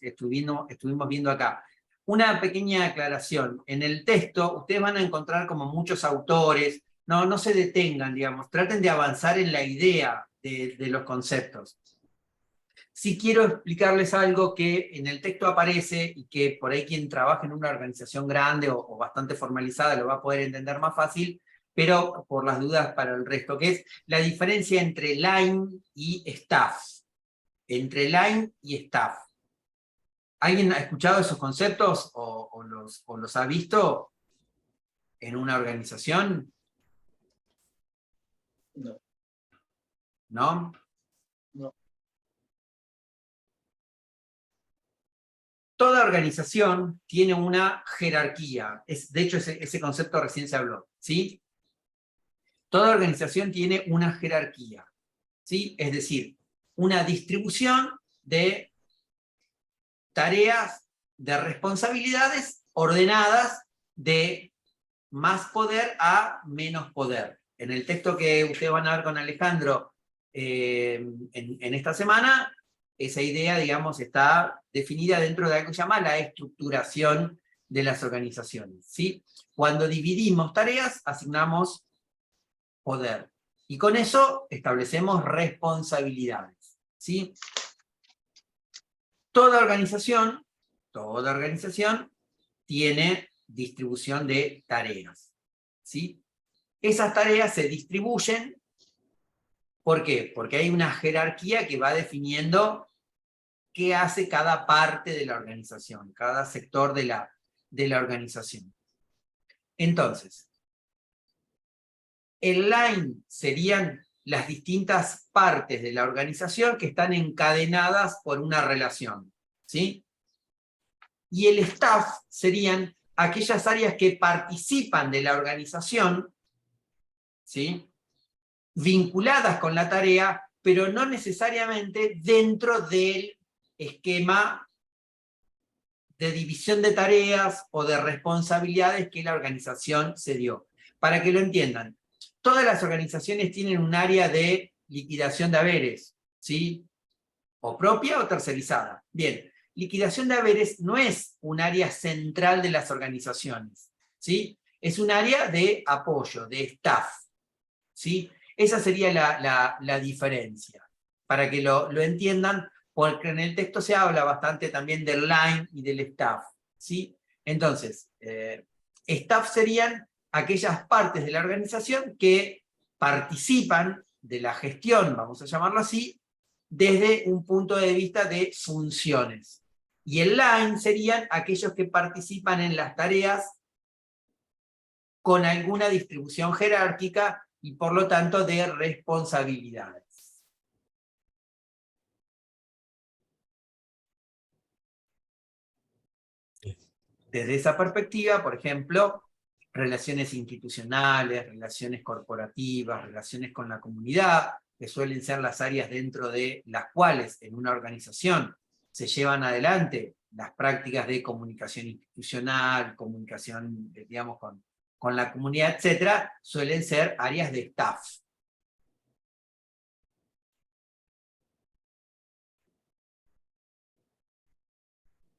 viendo acá. Una pequeña aclaración. En el texto ustedes van a encontrar como muchos autores. No se detengan, digamos. Traten de avanzar en la idea de los conceptos. Sí quiero explicarles algo que en el texto aparece y que por ahí quien trabaja en una organización grande o bastante formalizada lo va a poder entender más fácil, pero por las dudas para el resto, que es la diferencia entre line y staff. Entre line y staff. ¿Alguien ha escuchado esos conceptos o los ha visto en una organización? No. ¿No? No. Toda organización tiene una jerarquía. De hecho, ese concepto recién se habló, ¿sí? Toda organización tiene una jerarquía, ¿sí? Es decir, una distribución de tareas, de responsabilidades ordenadas de más poder a menos poder. En el texto que ustedes van a ver con Alejandro en esta semana, esa idea, digamos, está definida dentro de algo que se llama la estructuración de las organizaciones, ¿sí? Cuando dividimos tareas, asignamos poder. Y con eso establecemos responsabilidades, ¿sí? Toda organización tiene distribución de tareas, ¿sí? Esas tareas se distribuyen, ¿por qué? Porque hay una jerarquía que va definiendo qué hace cada parte de la organización, cada sector de la organización. Entonces, el line serían las distintas partes de la organización que están encadenadas por una relación, ¿sí? Y el staff serían aquellas áreas que participan de la organización, ¿sí? Vinculadas con la tarea, pero no necesariamente dentro del esquema de división de tareas o de responsabilidades que la organización se dio. Para que lo entiendan, todas las organizaciones tienen un área de liquidación de haberes, ¿sí? O propia o tercerizada. Bien, liquidación de haberes no es un área central de las organizaciones, ¿sí? Es un área de apoyo, de staff, ¿sí? Esa sería la diferencia, para que lo entiendan, porque en el texto se habla bastante también del line y del staff, ¿sí? Entonces, staff serían aquellas partes de la organización que participan de la gestión, vamos a llamarlo así, desde un punto de vista de funciones. Y el line serían aquellos que participan en las tareas con alguna distribución jerárquica y por lo tanto de responsabilidades. Desde esa perspectiva, por ejemplo, relaciones institucionales, relaciones corporativas, relaciones con la comunidad, que suelen ser las áreas dentro de las cuales en una organización se llevan adelante las prácticas de comunicación institucional, comunicación, digamos, con la comunidad, etcétera, suelen ser áreas de staff.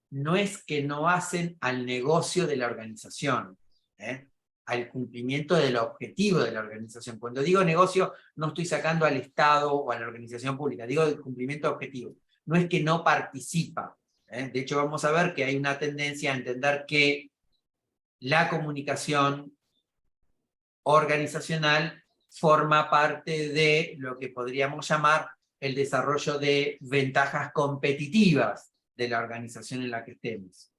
No es que no hacen al negocio de la organización, al cumplimiento del objetivo de la organización. Cuando digo negocio, no estoy sacando al Estado o a la organización pública, digo el cumplimiento de objetivo. No es que no participa. De hecho, vamos a ver que hay una tendencia a entender que la comunicación organizacional forma parte de lo que podríamos llamar el desarrollo de ventajas competitivas de la organización en la que estemos.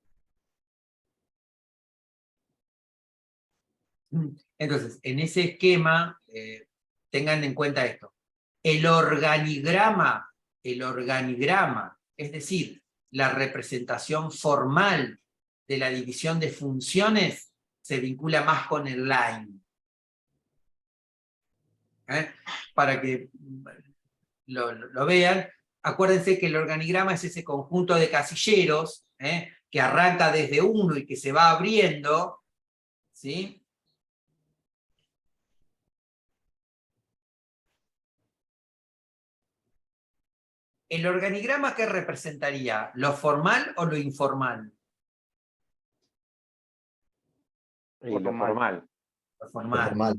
Entonces, en ese esquema, tengan en cuenta esto. El organigrama, es decir, la representación formal de la división de funciones, se vincula más con el line. Para que lo vean, acuérdense que el organigrama es ese conjunto de casilleros que arranca desde 1 y que se va abriendo, ¿sí? ¿El organigrama qué representaría? ¿Lo formal o lo informal? Y lo formal. Lo formal.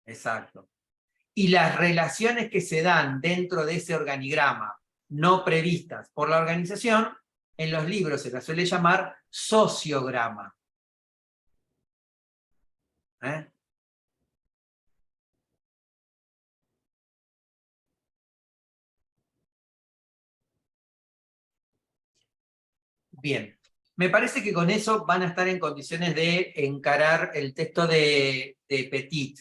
Exacto. Y las relaciones que se dan dentro de ese organigrama, no previstas por la organización, en los libros se las suele llamar sociograma. Bien, me parece que con eso van a estar en condiciones de encarar el texto de Petit.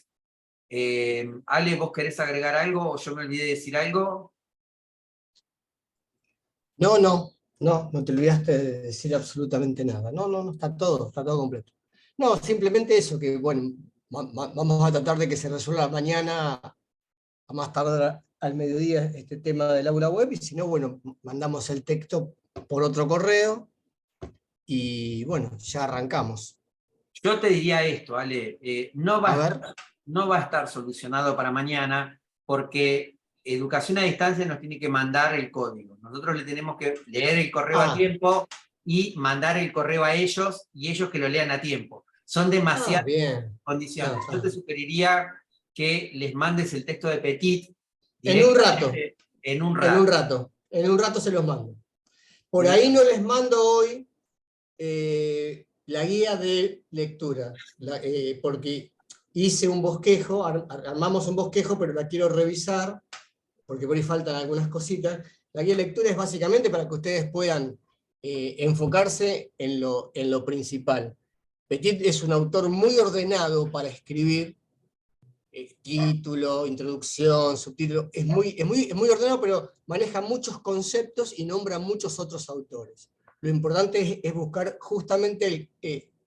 Ale, ¿vos querés agregar algo o yo me olvidé de decir algo? No te olvidaste de decir absolutamente nada. No, está todo completo. No, simplemente eso, que bueno, vamos a tratar de que se resuelva mañana, a más tardar al mediodía, este tema del aula web, y si no, bueno, mandamos el texto por otro correo, y bueno, ya arrancamos. Yo te diría esto, Ale, no va a estar solucionado para mañana, porque Educación a Distancia nos tiene que mandar el código. Nosotros le tenemos que leer el correo a tiempo y mandar el correo a ellos, y ellos que lo lean a tiempo. Son demasiadas condiciones. Yo te sugeriría que les mandes el texto de Petit en un rato. En un rato se los mando. Por ahí no les mando hoy la guía de lectura, porque hice un bosquejo, armamos un bosquejo, pero la quiero revisar, porque por ahí faltan algunas cositas. La guía de lectura es básicamente para que ustedes puedan enfocarse en lo principal. Petit es un autor muy ordenado para escribir, título, introducción, subtítulo, es muy ordenado, pero maneja muchos conceptos y nombra muchos otros autores. Lo importante es buscar justamente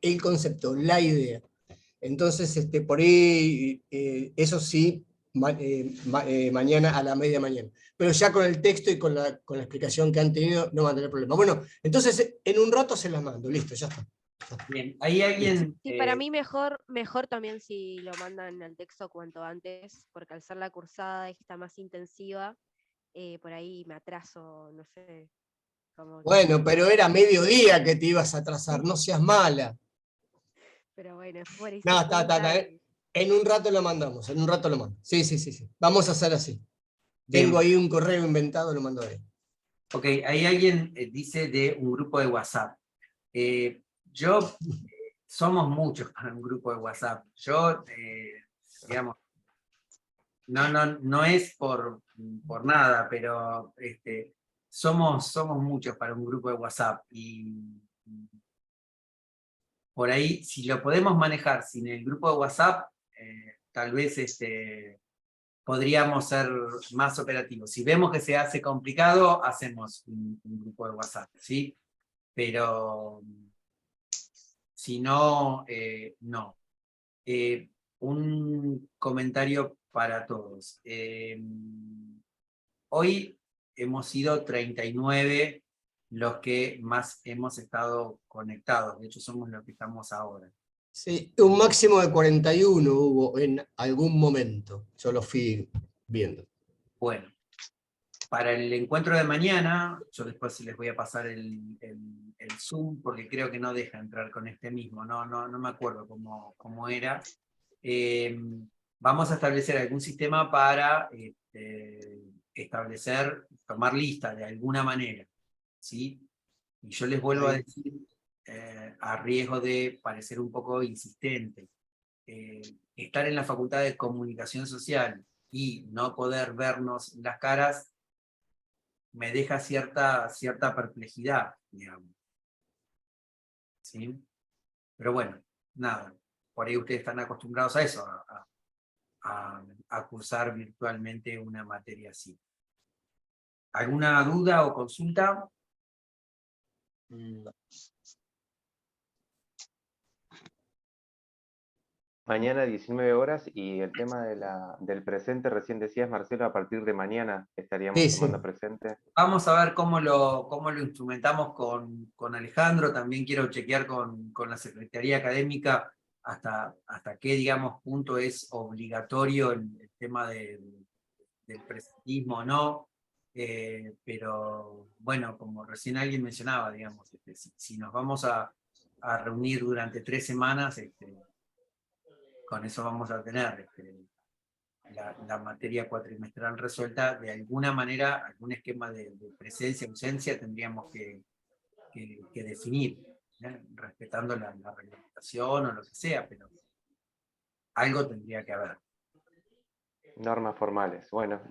el concepto, la idea. Entonces, por ahí, eso sí, mañana a la media mañana. Pero ya con el texto y con la explicación que han tenido, no van a tener problema. Bueno, entonces en un rato se las mando, listo, ya está. Bien, ahí alguien... Sí, para mí mejor también si lo mandan al texto cuanto antes, porque al ser la cursada está más intensiva, por ahí me atraso, no sé. Bueno, pero era mediodía que te ibas a atrasar, no seas mala. Pero bueno, por ahí No, está. En un rato lo mandamos, en un rato lo mando. Sí. Vamos a hacer así. Bien. Tengo ahí un correo inventado, lo mando ahí. Ok, ahí alguien dice de un grupo de WhatsApp. Somos muchos para un grupo de WhatsApp. Yo, digamos, no es por nada, pero somos muchos para un grupo de WhatsApp, y por ahí, si lo podemos manejar sin el grupo de WhatsApp, tal vez podríamos ser más operativos. Si vemos que se hace complicado, hacemos un grupo de WhatsApp, ¿sí? Pero si no, no. Un comentario para todos. Hoy hemos sido 39 los que más hemos estado conectados. De hecho, somos los que estamos ahora. Sí, un máximo de 41 hubo en algún momento. Yo lo fui viendo. Bueno, para el encuentro de mañana, yo después les voy a pasar el Zoom, porque creo que no deja entrar con este mismo, no me acuerdo cómo era. Vamos a establecer algún sistema para tomar lista de alguna manera, ¿sí? Y yo les vuelvo a decir, a riesgo de parecer un poco insistente, estar en la Facultad de Comunicación Social y no poder vernos las caras me deja cierta perplejidad, digamos. ¿Sí? Pero bueno, nada, por ahí ustedes están acostumbrados a eso, a cursar virtualmente una materia así. ¿Alguna duda o consulta? Mañana 19 horas y el tema del presente, recién decías, Marcelo, a partir de mañana estaríamos Sí, sí. tomando presente. Vamos a ver cómo lo instrumentamos con Alejandro. También quiero chequear con la Secretaría Académica hasta qué, digamos, punto es obligatorio el tema del presentismo o no. Pero bueno, como recién alguien mencionaba, digamos, si nos vamos a reunir durante 3 semanas, con eso vamos a tener la materia cuatrimestral resuelta. De alguna manera, algún esquema de presencia, ausencia, tendríamos que definir, respetando la reglamentación o lo que sea, pero algo tendría que haber. Normas formales. Bueno,